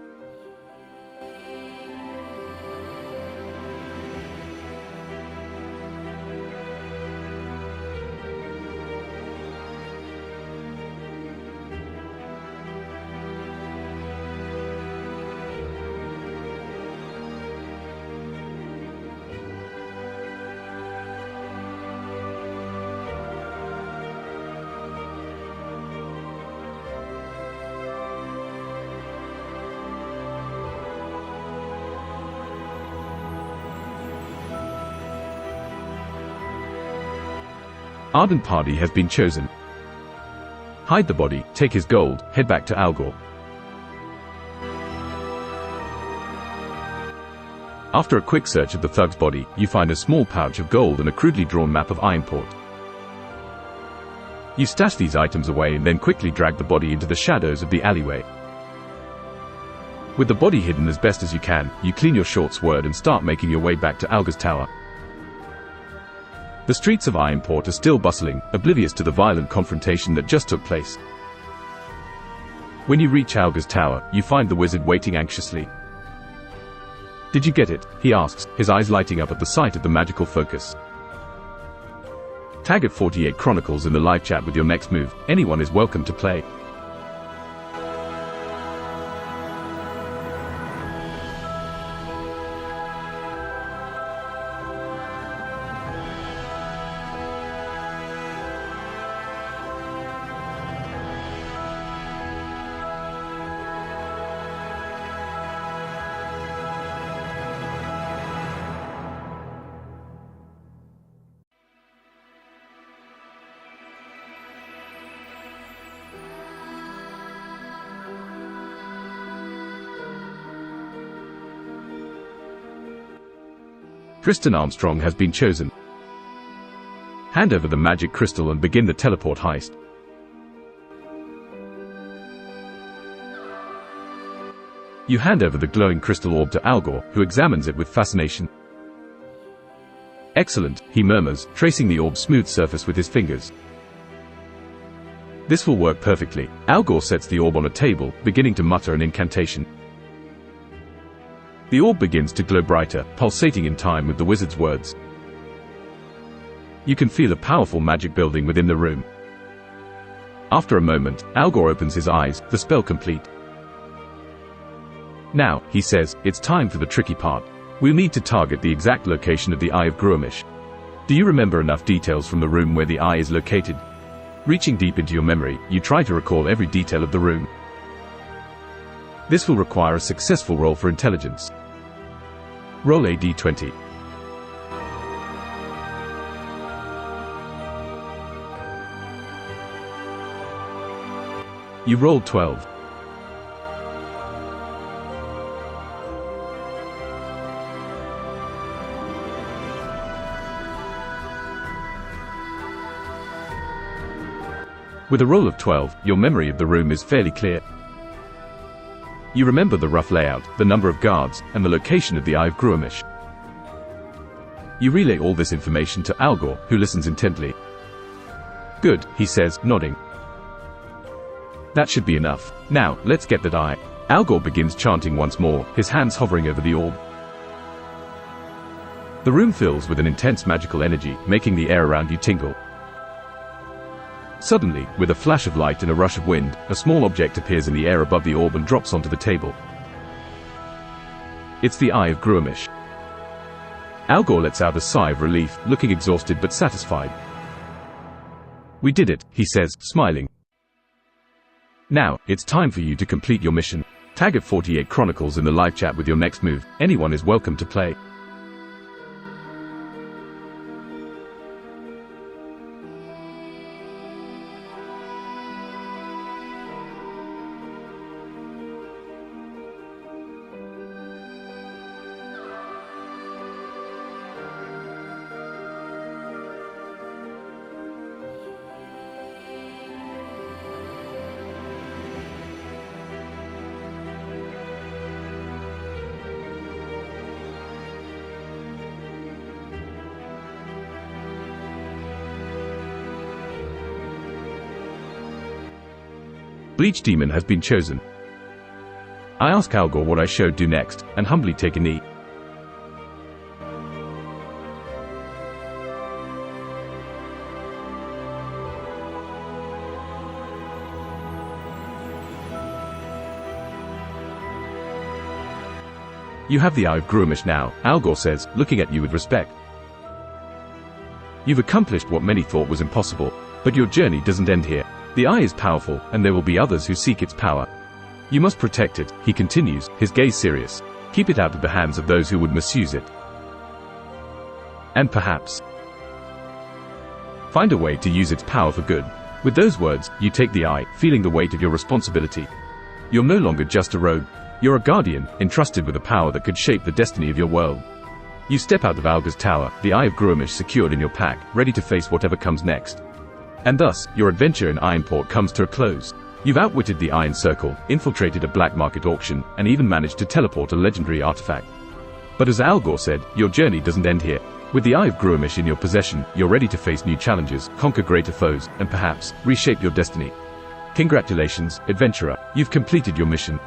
Ardent Party has been chosen. Hide the body, take his gold, head back to Algor. After a quick search of the thug's body, you find a small pouch of gold and a crudely drawn map of Ironport. You stash these items away and then quickly drag the body into the shadows of the alleyway. With the body hidden as best as you can, you clean your short sword and start making your way back to Algor's tower. The streets of Ironport are still bustling, oblivious to the violent confrontation that just took place. When you reach Algor's tower, you find the wizard waiting anxiously. "Did you get it?" he asks, his eyes lighting up at the sight of the magical focus. Tag at 48 Chronicles in the live chat with your next move. Anyone is welcome to play. Tristan Armstrong has been chosen. Hand over the magic crystal and begin the teleport heist. You hand over the glowing crystal orb to Algor, who examines it with fascination. "Excellent," he murmurs, tracing the orb's smooth surface with his fingers. "This will work perfectly." Algor sets the orb on a table, beginning to mutter an incantation. The orb begins to glow brighter, pulsating in time with the wizard's words. You can feel a powerful magic building within the room. After a moment, Algor opens his eyes, the spell complete. "Now," he says, "it's time for the tricky part. We'll need to target the exact location of the Eye of Gruamish. Do you remember enough details from the room where the eye is located?" Reaching deep into your memory, you try to recall every detail of the room. This will require a successful roll for intelligence. Roll a d20. You rolled 12. With a roll of 12, your memory of the room is fairly clear. You remember the rough layout, the number of guards, and the location of the Eye of Gruamish. You relay all this information to Algor, who listens intently. "Good," he says, nodding. "That should be enough. Now, let's get that eye." Algor begins chanting once more, his hands hovering over the orb. The room fills with an intense magical energy, making the air around you tingle. Suddenly, with a flash of light and a rush of wind, a small object appears in the air above the orb and drops onto the table. It's the Eye of Gruamish. Algor lets out a sigh of relief, looking exhausted but satisfied. "We did it," he says, smiling. "Now, it's time for you to complete your mission." Tag at 48 Chronicles in the live chat with your next move. Anyone is welcome to play. Bleach Demon has been chosen. I ask Algor what I should do next, and humbly take a knee. You have the Eye of Gruamish now, Algor says, looking at you with respect. You've accomplished what many thought was impossible, but your journey doesn't end here. The Eye is powerful, and there will be others who seek its power. You must protect it, he continues, his gaze serious. Keep it out of the hands of those who would misuse it. And perhaps find a way to use its power for good. With those words, you take the Eye, feeling the weight of your responsibility. You're no longer just a rogue. You're a guardian, entrusted with a power that could shape the destiny of your world. You step out of Algor's tower, the Eye of Gruamish secured in your pack, ready to face whatever comes next. And thus, your adventure in Ironport comes to a close. You've outwitted the Iron Circle, infiltrated a black market auction, and even managed to teleport a legendary artifact. But as Algor said, your journey doesn't end here. With the Eye of Gruamish in your possession, you're ready to face new challenges, conquer greater foes, and perhaps, reshape your destiny. Congratulations, adventurer, you've completed your mission.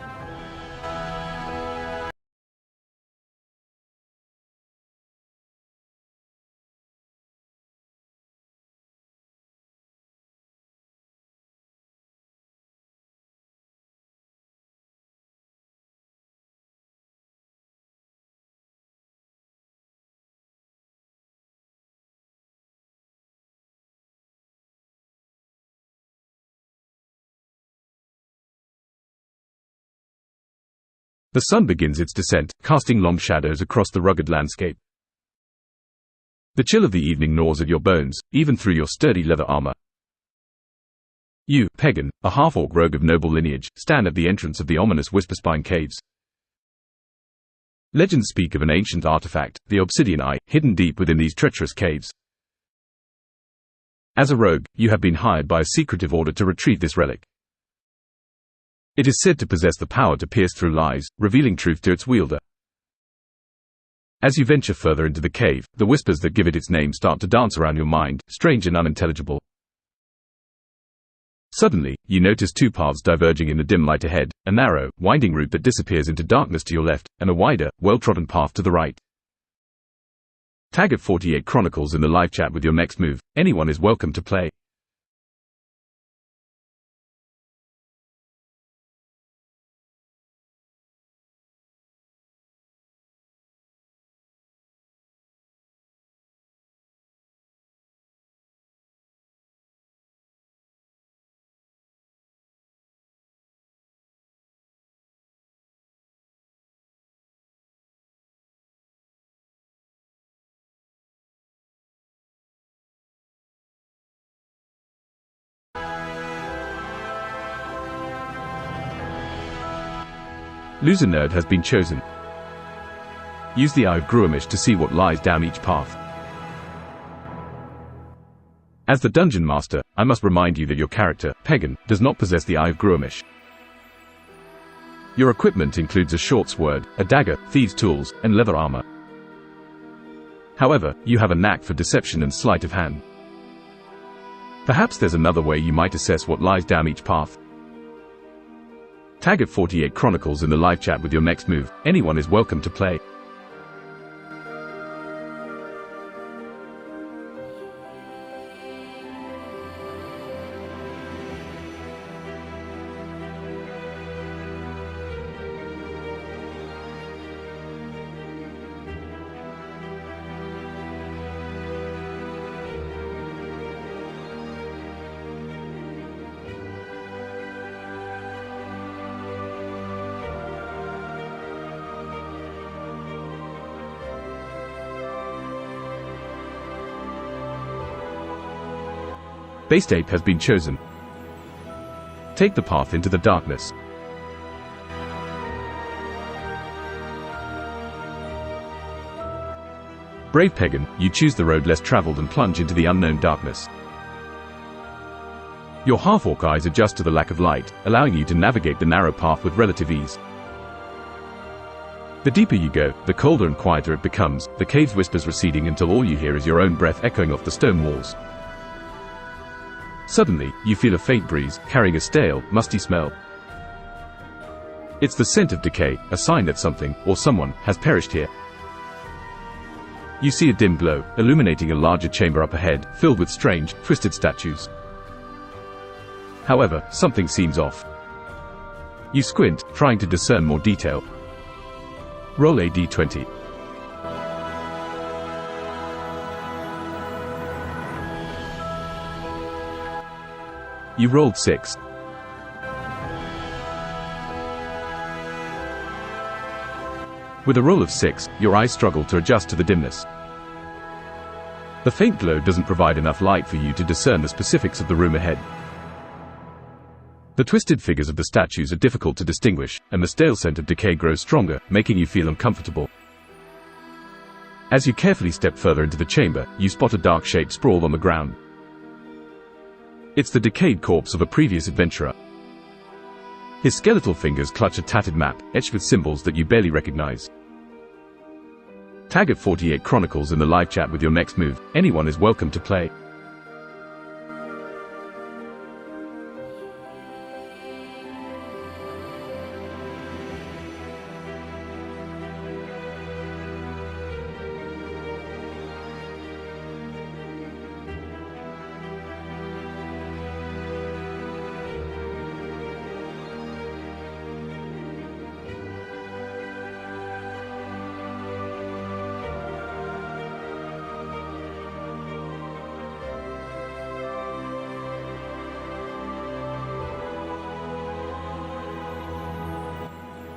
The sun begins its descent, casting long shadows across the rugged landscape. The chill of the evening gnaws at your bones, even through your sturdy leather armor. You, Pegon, a half-orc rogue of noble lineage, stand at the entrance of the ominous Whisperspine Caves. Legends speak of an ancient artifact, the Obsidian Eye, hidden deep within these treacherous caves. As a rogue, you have been hired by a secretive order to retrieve this relic. It is said to possess the power to pierce through lies, revealing truth to its wielder. As you venture further into the cave, the whispers that give it its name start to dance around your mind, strange and unintelligible. Suddenly, you notice two paths diverging in the dim light ahead, a narrow, winding route that disappears into darkness to your left, and a wider, well-trodden path to the right. Tag at 48 Chronicles in the live chat with your next move. Anyone is welcome to play. Loser Nerd has been chosen. Use the Eye of Gruamish to see what lies down each path. As the Dungeon Master, I must remind you that your character, Pegon, does not possess the Eye of Gruamish. Your equipment includes a short sword, a dagger, thieves' tools, and leather armor. However, you have a knack for deception and sleight of hand. Perhaps there's another way you might assess what lies down each path. Tag at 48 Chronicles in the live chat with your next move. Anyone is welcome to play. Based Ape has been chosen. Take the path into the darkness. Brave Pegon, you choose the road less traveled and plunge into the unknown darkness. Your half-orc eyes adjust to the lack of light, allowing you to navigate the narrow path with relative ease. The deeper you go, the colder and quieter it becomes, the cave's whispers receding until all you hear is your own breath echoing off the stone walls. Suddenly, you feel a faint breeze, carrying a stale, musty smell. It's the scent of decay, a sign that something, or someone, has perished here. You see a dim glow, illuminating a larger chamber up ahead, filled with strange, twisted statues. However, something seems off. You squint, trying to discern more detail. Roll a d20. You rolled 6. With a roll of 6, your eyes struggle to adjust to the dimness. The faint glow doesn't provide enough light for you to discern the specifics of the room ahead. The twisted figures of the statues are difficult to distinguish, and the stale scent of decay grows stronger, making you feel uncomfortable. As you carefully step further into the chamber, you spot a dark shape sprawled on the ground. It's the decayed corpse of a previous adventurer. His skeletal fingers clutch a tattered map, etched with symbols that you barely recognize. Tag at 48 Chronicles in the live chat with your next move. Anyone is welcome to play.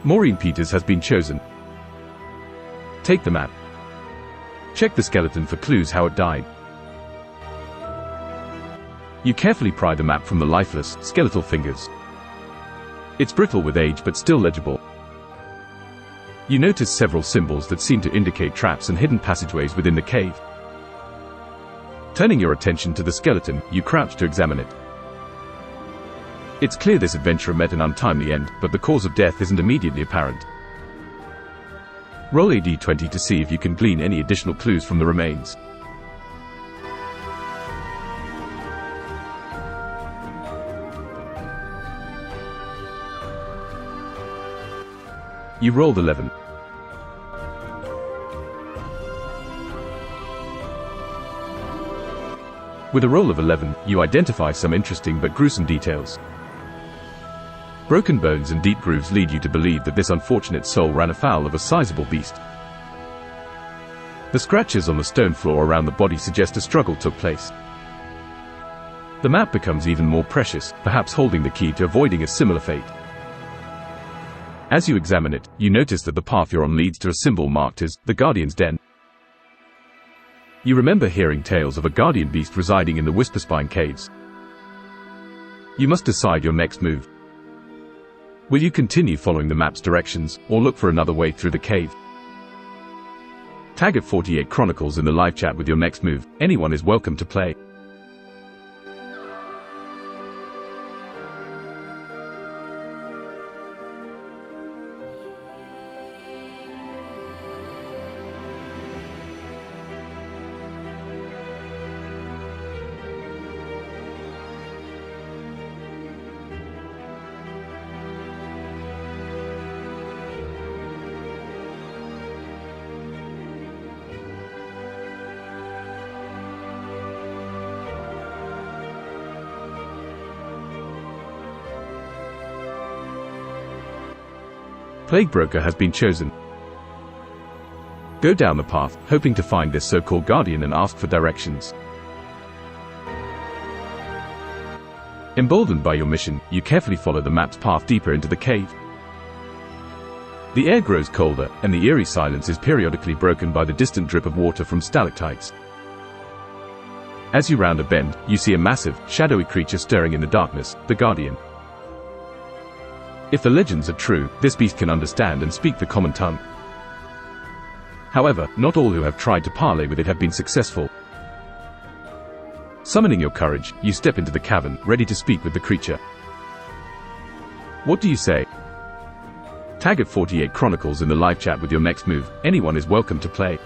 Maureen Peters has been chosen. Take the map. Check the skeleton for clues how it died. You carefully pry the map from the lifeless, skeletal fingers. It's brittle with age but still legible. You notice several symbols that seem to indicate traps and hidden passageways within the cave. Turning your attention to the skeleton, you crouch to examine it. It's clear this adventurer met an untimely end, but the cause of death isn't immediately apparent. Roll a d20 to see if you can glean any additional clues from the remains. You rolled 11. With a roll of 11, you identify some interesting but gruesome details. Broken bones and deep grooves lead you to believe that this unfortunate soul ran afoul of a sizable beast. The scratches on the stone floor around the body suggest a struggle took place. The map becomes even more precious, perhaps holding the key to avoiding a similar fate. As you examine it, you notice that the path you're on leads to a symbol marked as the Guardian's Den. You remember hearing tales of a guardian beast residing in the Whisperspine Caves. You must decide your next move. Will you continue following the map's directions, or look for another way through the cave? Tag at 48 Chronicles in the live chat with your next move. Anyone is welcome to play. Plague Broker has been chosen. Go down the path, hoping to find this so-called guardian and ask for directions. Emboldened by your mission, you carefully follow the map's path deeper into the cave. The air grows colder, and the eerie silence is periodically broken by the distant drip of water from stalactites. As you round a bend, you see a massive, shadowy creature stirring in the darkness, the Guardian. If the legends are true, this beast can understand and speak the common tongue. However, not all who have tried to parley with it have been successful. Summoning your courage, you step into the cavern, ready to speak with the creature. What do you say? Tag at 48 Chronicles in the live chat with your next move. Anyone is welcome to play.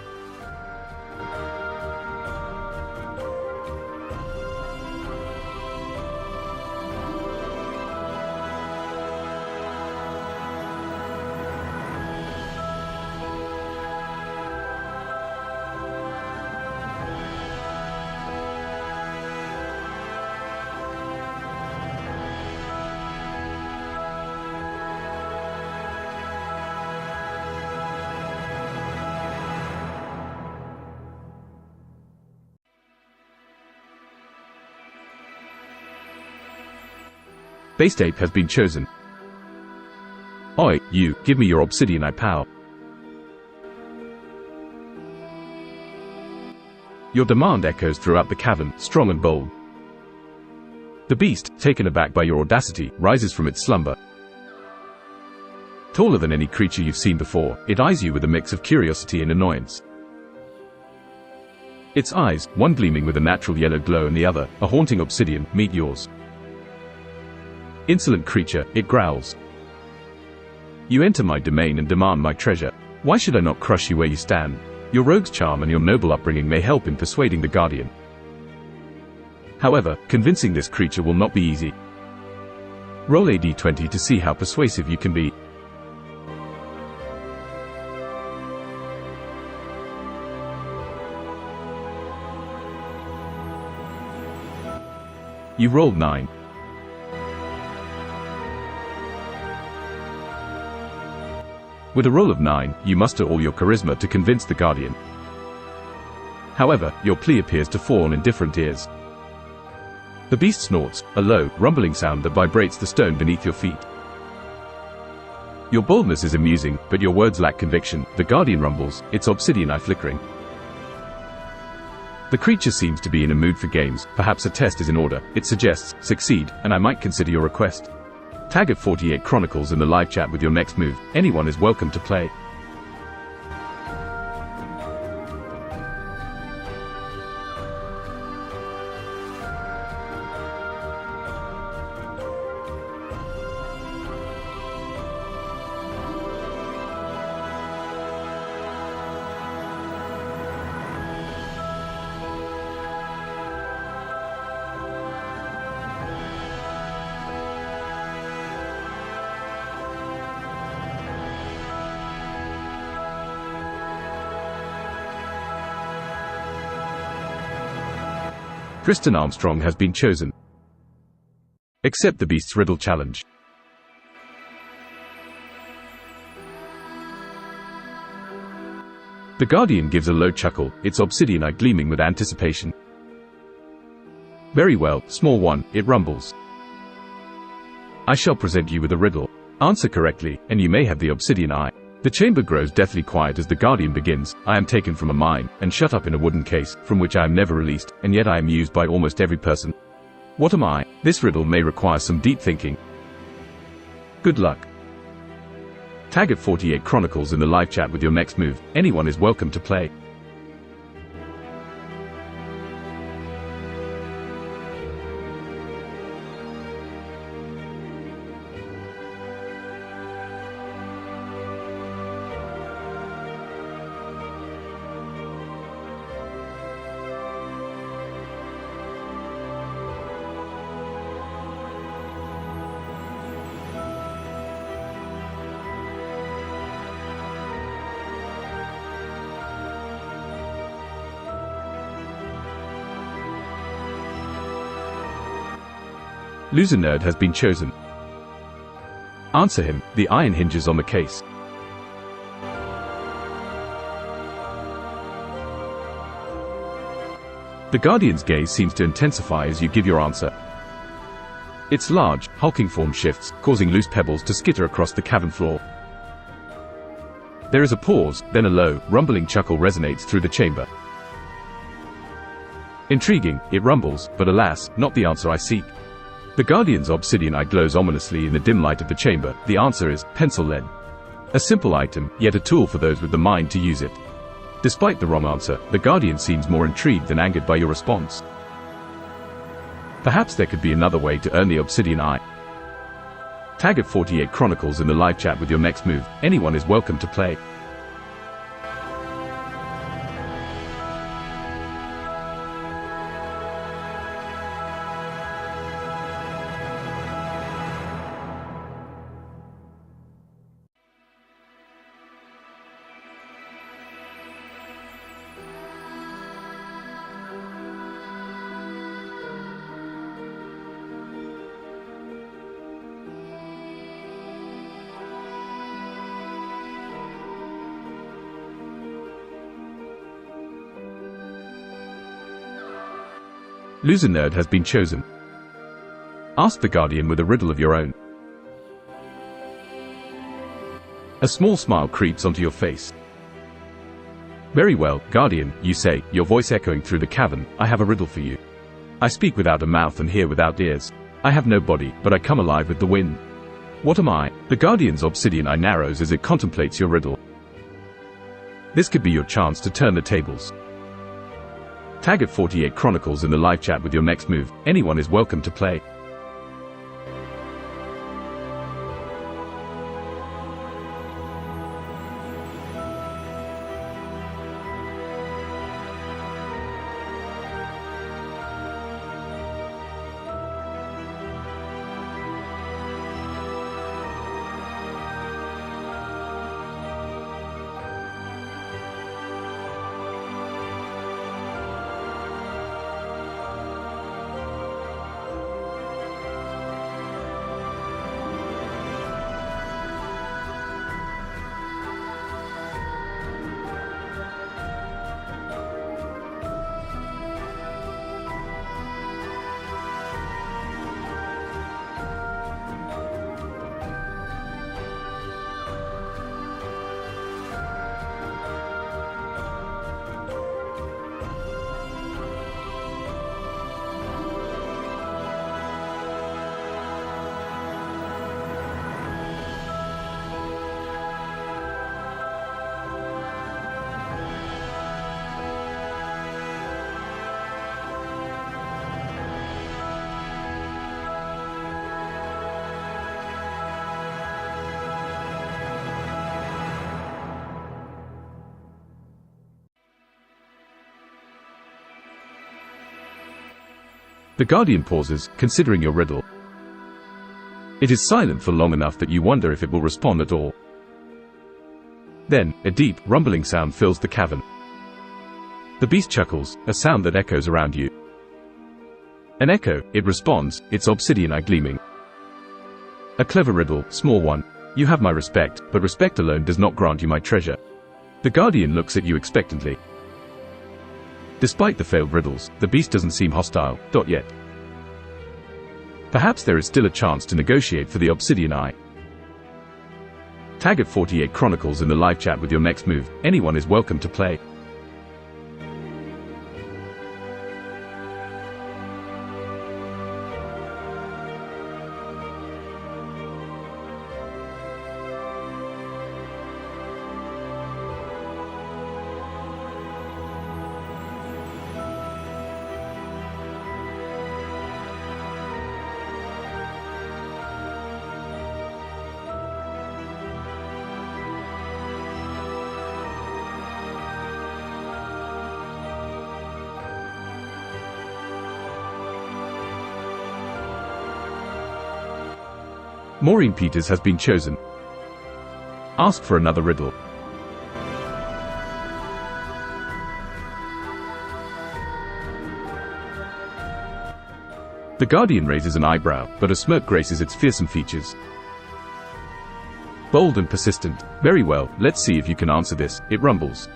Based ape has been chosen. Oi, you, give me your obsidian eye power. Your demand echoes throughout the cavern, strong and bold. The beast, taken aback by your audacity, rises from its slumber. Taller than any creature you've seen before, it eyes you with a mix of curiosity and annoyance. Its eyes, one gleaming with a natural yellow glow and the other, a haunting obsidian, meet yours. Insolent creature, it growls. You enter my domain and demand my treasure. Why should I not crush you where you stand? Your rogue's charm and your noble upbringing may help in persuading the guardian. However, convincing this creature will not be easy. Roll a d20 to see how persuasive you can be. You rolled 9. With a roll of 9, you muster all your charisma to convince the guardian. However, your plea appears to fall on indifferent ears. The beast snorts, a low, rumbling sound that vibrates the stone beneath your feet. Your boldness is amusing, but your words lack conviction. The guardian rumbles, its obsidian eye flickering. The creature seems to be in a mood for games. Perhaps a test is in order. It suggests, succeed, and I might consider your request. Tag at 48 Chronicles in the live chat with your next move. Anyone is welcome to play. Tristan Armstrong has been chosen. Accept the beast's riddle challenge. The guardian gives a low chuckle, its obsidian eye gleaming with anticipation. Very well, small one, it rumbles. I shall present you with a riddle. Answer correctly, and you may have the obsidian eye. The chamber grows deathly quiet as the guardian begins. I am taken from a mine, and shut up in a wooden case, from which I am never released, and yet I am used by almost every person. What am I? This riddle may require some deep thinking. Good luck. Tag at 48 Chronicles in the live chat with your next move. Anyone is welcome to play. Loser Nerd has been chosen. Answer him, the iron hinges on the case. The guardian's gaze seems to intensify as you give your answer. Its large, hulking form shifts, causing loose pebbles to skitter across the cavern floor. There is a pause, then a low, rumbling chuckle resonates through the chamber. Intriguing, it rumbles, but alas, not the answer I seek. The guardian's obsidian eye glows ominously in the dim light of the chamber. The answer is pencil lead. A simple item, yet a tool for those with the mind to use it. Despite the wrong answer, the guardian seems more intrigued than angered by your response. Perhaps there could be another way to earn the obsidian eye. Tag at 48 Chronicles in the live chat with your next move. Anyone is welcome to play. Loser Nerd has been chosen. Ask the Guardian with a riddle of your own. A small smile creeps onto your face. Very well, Guardian, you say, your voice echoing through the cavern, I have a riddle for you. I speak without a mouth and hear without ears. I have no body, but I come alive with the wind. What am I? The Guardian's obsidian eye narrows as it contemplates your riddle. This could be your chance to turn the tables. Tag at 48 Chronicles in the live chat with your next move. Anyone is welcome to play. The Guardian pauses, considering your riddle. It is silent for long enough that you wonder if it will respond at all. Then, a deep, rumbling sound fills the cavern. The beast chuckles, a sound that echoes around you. An echo, it responds, its obsidian eye gleaming. A clever riddle, small one. You have my respect, but respect alone does not grant you my treasure. The Guardian looks at you expectantly. Despite the failed riddles, the beast doesn't seem hostile, not yet. Perhaps there is still a chance to negotiate for the obsidian eye. Tag at 48 Chronicles in the live chat with your next move. Anyone is welcome to play. Maureen Peters has been chosen. Ask for another riddle. The Guardian raises an eyebrow, but a smirk graces its fearsome features. Bold and persistent. Very well, let's see if you can answer this, it rumbles.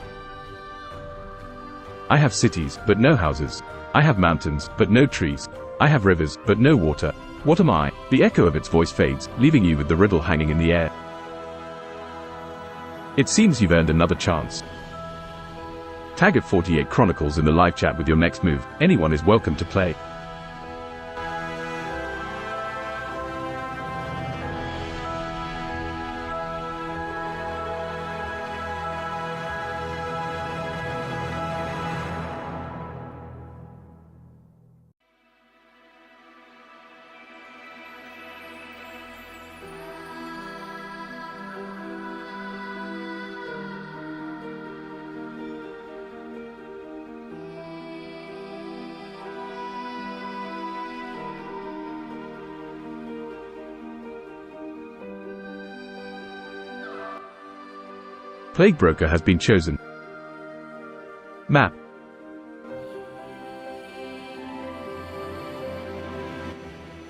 I have cities, but no houses. I have mountains, but no trees. I have rivers, but no water. What am I? The echo of its voice fades, leaving you with the riddle hanging in the air. It seems you've earned another chance. Tag at 48 Chronicles in the live chat with your next move. Anyone is welcome to play. Plague Broker has been chosen. Map.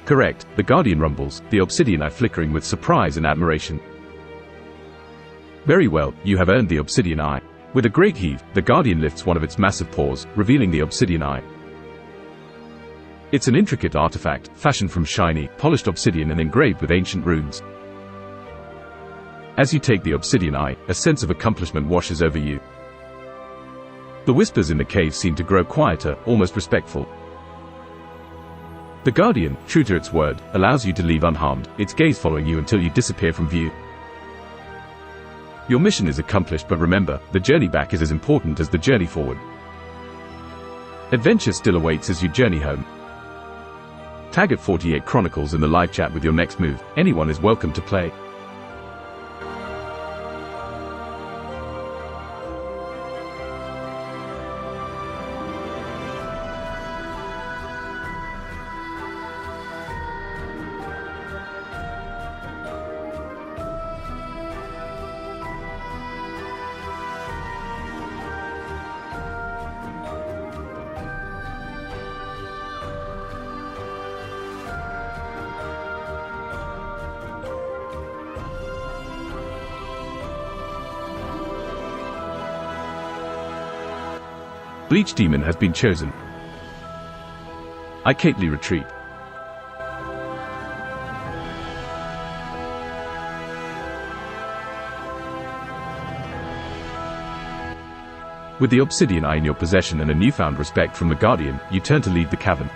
Correct, the Guardian rumbles, the obsidian eye flickering with surprise and admiration. Very well, you have earned the obsidian eye. With a great heave, the Guardian lifts one of its massive paws, revealing the obsidian eye. It's an intricate artifact, fashioned from shiny, polished obsidian and engraved with ancient runes. As you take the obsidian eye, a sense of accomplishment washes over you. The whispers in the cave seem to grow quieter, almost respectful. The Guardian, true to its word, allows you to leave unharmed, its gaze following you until you disappear from view. Your mission is accomplished, but remember, the journey back is as important as the journey forward. Adventure still awaits as you journey home. Tag at 48 Chronicles in the live chat with your next move. Anyone is welcome to play. Bleach Demon has been chosen. I Cately retreat. With the obsidian eye in your possession and a newfound respect from the Guardian, you turn to leave the cavern.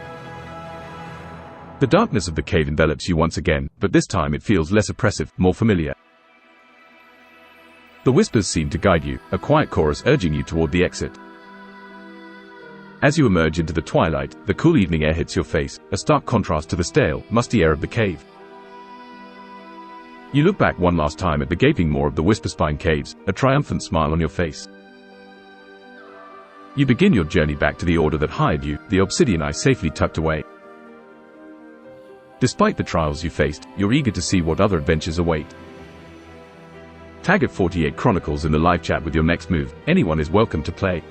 The darkness of the cave envelops you once again, but this time it feels less oppressive, more familiar. The whispers seem to guide you, a quiet chorus urging you toward the exit. As you emerge into the twilight, the cool evening air hits your face, a stark contrast to the stale, musty air of the cave. You look back one last time at the gaping maw of the Whisperspine Caves, a triumphant smile on your face. You begin your journey back to the order that hired you, the obsidian eye safely tucked away. Despite the trials you faced, you're eager to see what other adventures await. Tag at 48 Chronicles in the live chat with your next move. Anyone is welcome to play.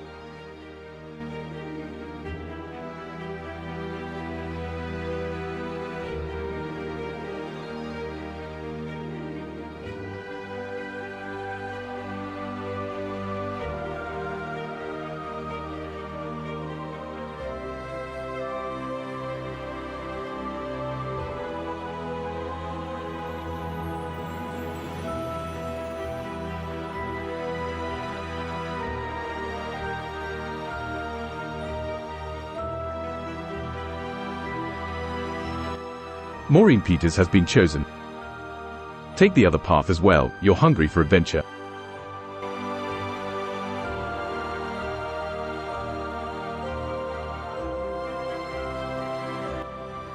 Maureen Peters has been chosen. Take the other path as well, you're hungry for adventure.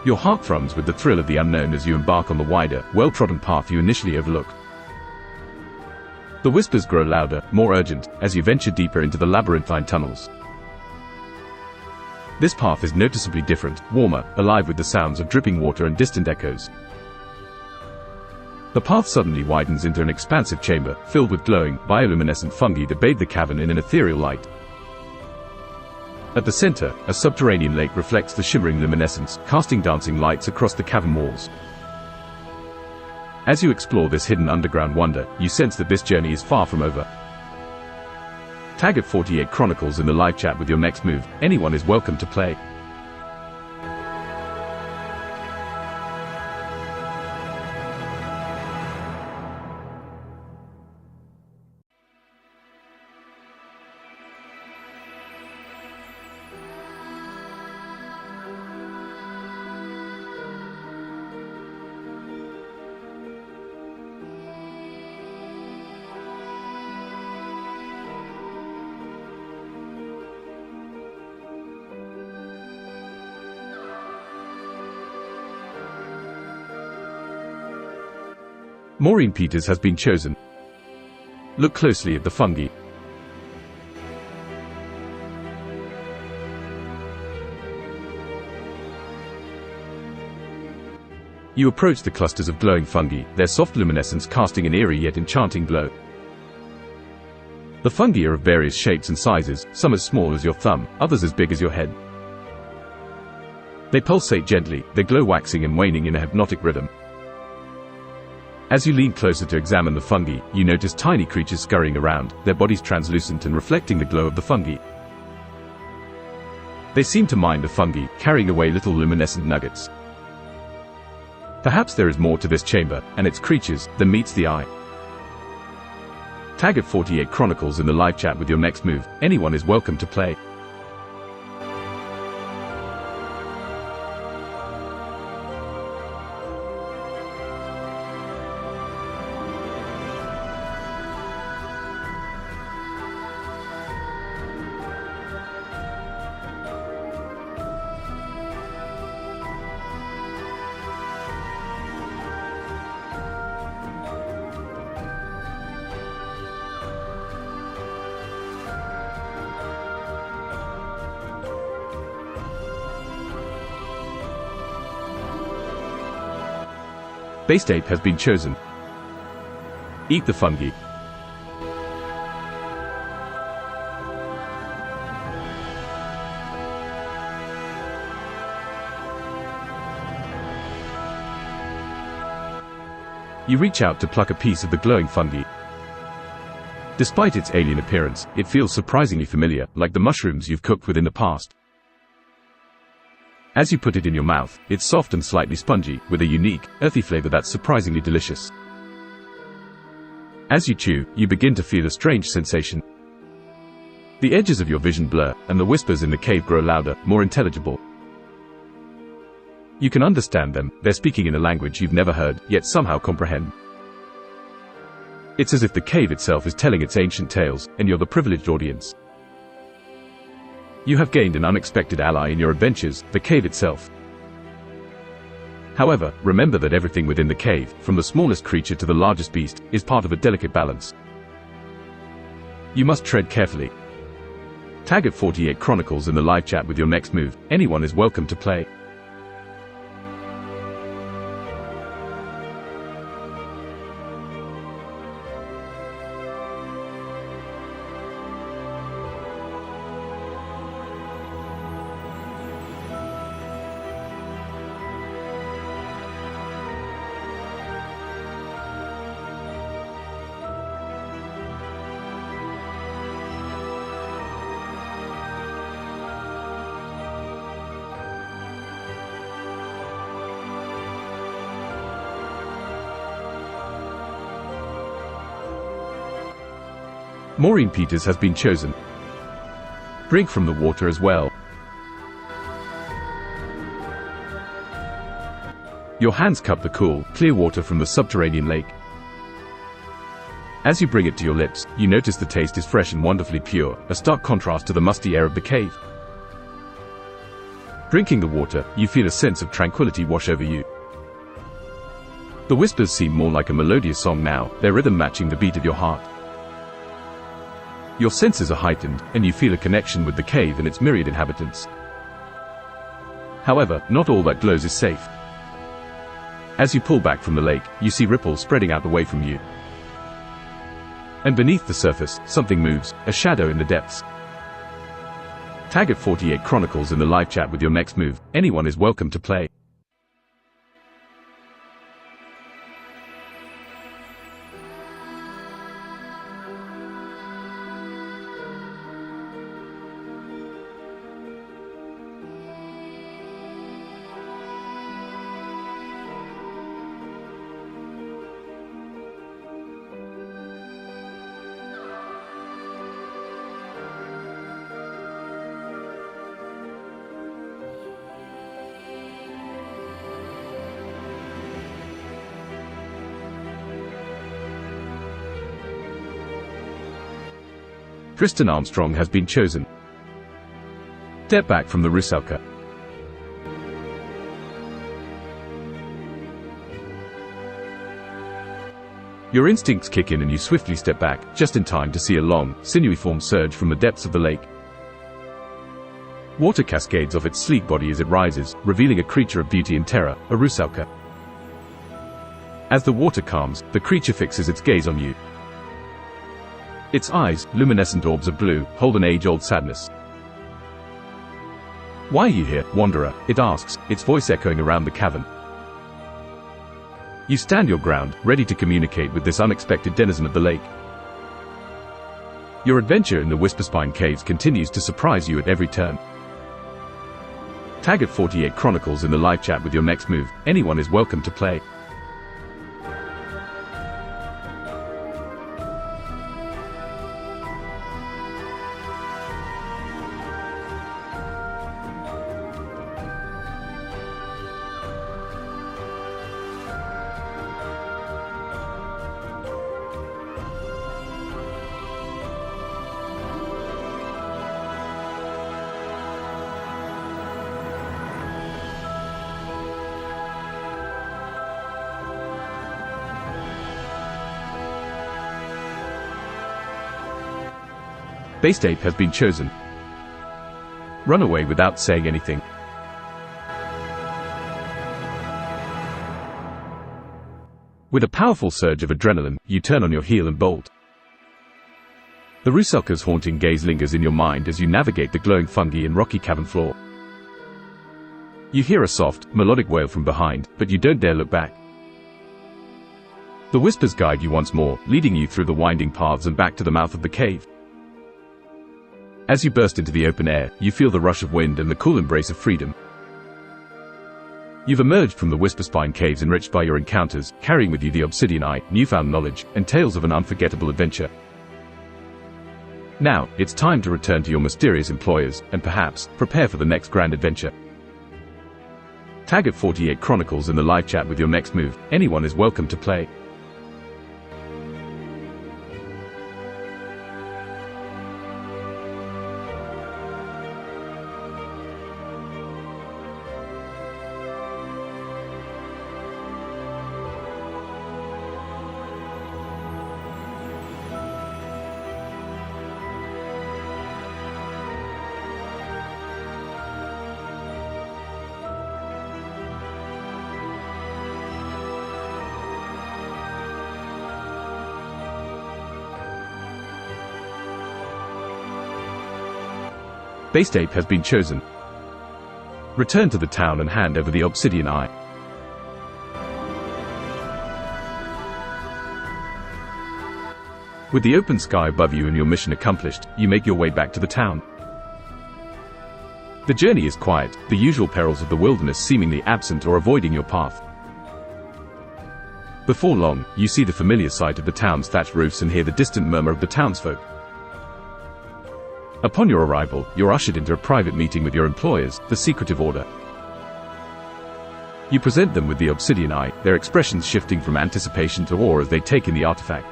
Your heart thrums with the thrill of the unknown as you embark on the wider, well-trodden path you initially overlooked. The whispers grow louder, more urgent, as you venture deeper into the labyrinthine tunnels. This path is noticeably different, warmer, alive with the sounds of dripping water and distant echoes. The path suddenly widens into an expansive chamber, filled with glowing, bioluminescent fungi that bathe the cavern in an ethereal light. At the center, a subterranean lake reflects the shimmering luminescence, casting dancing lights across the cavern walls. As you explore this hidden underground wonder, you sense that this journey is far from over. Tag at 48 Chronicles in the live chat with your next move. Anyone is welcome to play. Maureen Peters has been chosen. Look closely at the fungi. You approach the clusters of glowing fungi, their soft luminescence casting an eerie yet enchanting glow. The fungi are of various shapes and sizes, some as small as your thumb, others as big as your head. They pulsate gently, their glow waxing and waning in a hypnotic rhythm. As you lean closer to examine the fungi, you notice tiny creatures scurrying around, their bodies translucent and reflecting the glow of the fungi. They seem to mind the fungi, carrying away little luminescent nuggets. Perhaps there is more to this chamber, and its creatures, than meets the eye. Tag at 48 Chronicles in the live chat with your next move. Anyone is welcome to play. Base ape has been chosen. Eat the fungi. You reach out to pluck a piece of the glowing fungi. Despite its alien appearance, it feels surprisingly familiar, like the mushrooms you've cooked with in the past. As you put it in your mouth, it's soft and slightly spongy, with a unique, earthy flavor that's surprisingly delicious. As you chew, you begin to feel a strange sensation. The edges of your vision blur, and the whispers in the cave grow louder, more intelligible. You can understand them, they're speaking in a language you've never heard, yet somehow comprehend. It's as if the cave itself is telling its ancient tales, and you're the privileged audience. You have gained an unexpected ally in your adventures, the cave itself. However, remember that everything within the cave, from the smallest creature to the largest beast, is part of a delicate balance. You must tread carefully. Tag at 48 Chronicles in the live chat with your next move. Anyone is welcome to play. Maureen Peters has been chosen. Drink from the water as well. Your hands cup the cool, clear water from the subterranean lake. As you bring it to your lips, you notice the taste is fresh and wonderfully pure, a stark contrast to the musty air of the cave. Drinking the water, you feel a sense of tranquility wash over you. The whispers seem more like a melodious song now, their rhythm matching the beat of your heart. Your senses are heightened, and you feel a connection with the cave and its myriad inhabitants. However, not all that glows is safe. As you pull back from the lake, you see ripples spreading out away from you. And beneath the surface, something moves, a shadow in the depths. Tag at 48 Chronicles in the live chat with your next move. Anyone is welcome to play. Tristan Armstrong has been chosen. Step back from the Rusalka. Your instincts kick in and you swiftly step back, just in time to see a long, sinewy form surge from the depths of the lake. Water cascades off its sleek body as it rises, revealing a creature of beauty and terror, a Rusalka. As the water calms, the creature fixes its gaze on you. Its eyes, luminescent orbs of blue, hold an age-old sadness. "Why are you here, wanderer?" it asks, its voice echoing around the cavern. You stand your ground, ready to communicate with this unexpected denizen of the lake. Your adventure in the Whisperspine Caves continues to surprise you at every turn. Tag at 48 Chronicles in the live chat with your next move. Anyone is welcome to play. Base tape has been chosen. Run away without saying anything. With a powerful surge of adrenaline, you turn on your heel and bolt. The Rusalka's haunting gaze lingers in your mind as you navigate the glowing fungi and rocky cavern floor. You hear a soft, melodic wail from behind, but you don't dare look back. The whispers guide you once more, leading you through the winding paths and back to the mouth of the cave. As you burst into the open air, you feel the rush of wind and the cool embrace of freedom. You've emerged from the Whisperspine caves enriched by your encounters, carrying with you the obsidian eye, newfound knowledge, and tales of an unforgettable adventure. Now, it's time to return to your mysterious employers, and perhaps, prepare for the next grand adventure. Tag at 48 Chronicles in the live chat with your next move. Anyone is welcome to play. Base tape has been chosen. Return to the town and hand over the obsidian eye. With the open sky above you and your mission accomplished, you make your way back to the town. The journey is quiet, the usual perils of the wilderness seemingly absent or avoiding your path. Before long, you see the familiar sight of the town's thatched roofs and hear the distant murmur of the townsfolk. Upon your arrival, you're ushered into a private meeting with your employers, the Secretive Order. You present them with the obsidian eye, their expressions shifting from anticipation to awe as they take in the artifact.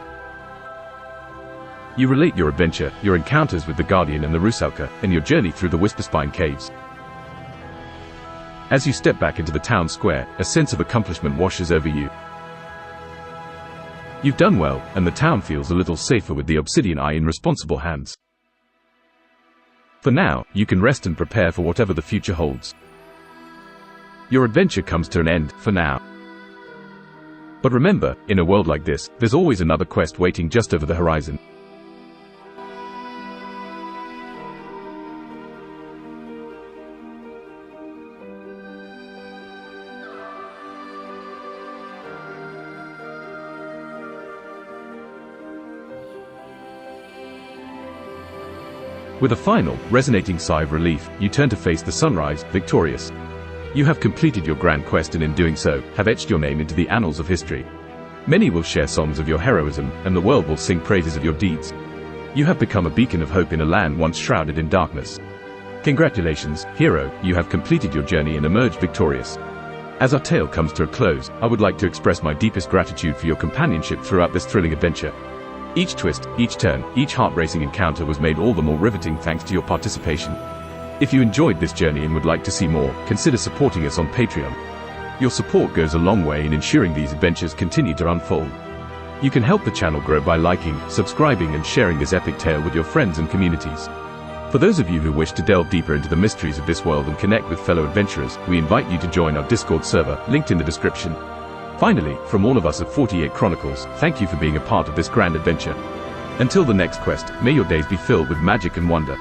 You relate your adventure, your encounters with the Guardian and the Rusalka, and your journey through the Whisperspine caves. As you step back into the town square, a sense of accomplishment washes over you. You've done well, and the town feels a little safer with the obsidian eye in responsible hands. For now, you can rest and prepare for whatever the future holds. Your adventure comes to an end, for now. But remember, in a world like this, there's always another quest waiting just over the horizon. With a final, resonating sigh of relief, you turn to face the sunrise, victorious. You have completed your grand quest and in doing so, have etched your name into the annals of history. Many will share songs of your heroism, and the world will sing praises of your deeds. You have become a beacon of hope in a land once shrouded in darkness. Congratulations, hero, you have completed your journey and emerged victorious. As our tale comes to a close, I would like to express my deepest gratitude for your companionship throughout this thrilling adventure. Each twist, each turn, each heart-racing encounter was made all the more riveting thanks to your participation. If you enjoyed this journey and would like to see more, consider supporting us on Patreon. Your support goes a long way in ensuring these adventures continue to unfold. You can help the channel grow by liking, subscribing and sharing this epic tale with your friends and communities. For those of you who wish to delve deeper into the mysteries of this world and connect with fellow adventurers, we invite you to join our Discord server, linked in the description. Finally, from all of us at 48 Chronicles, thank you for being a part of this grand adventure. Until the next quest, may your days be filled with magic and wonder.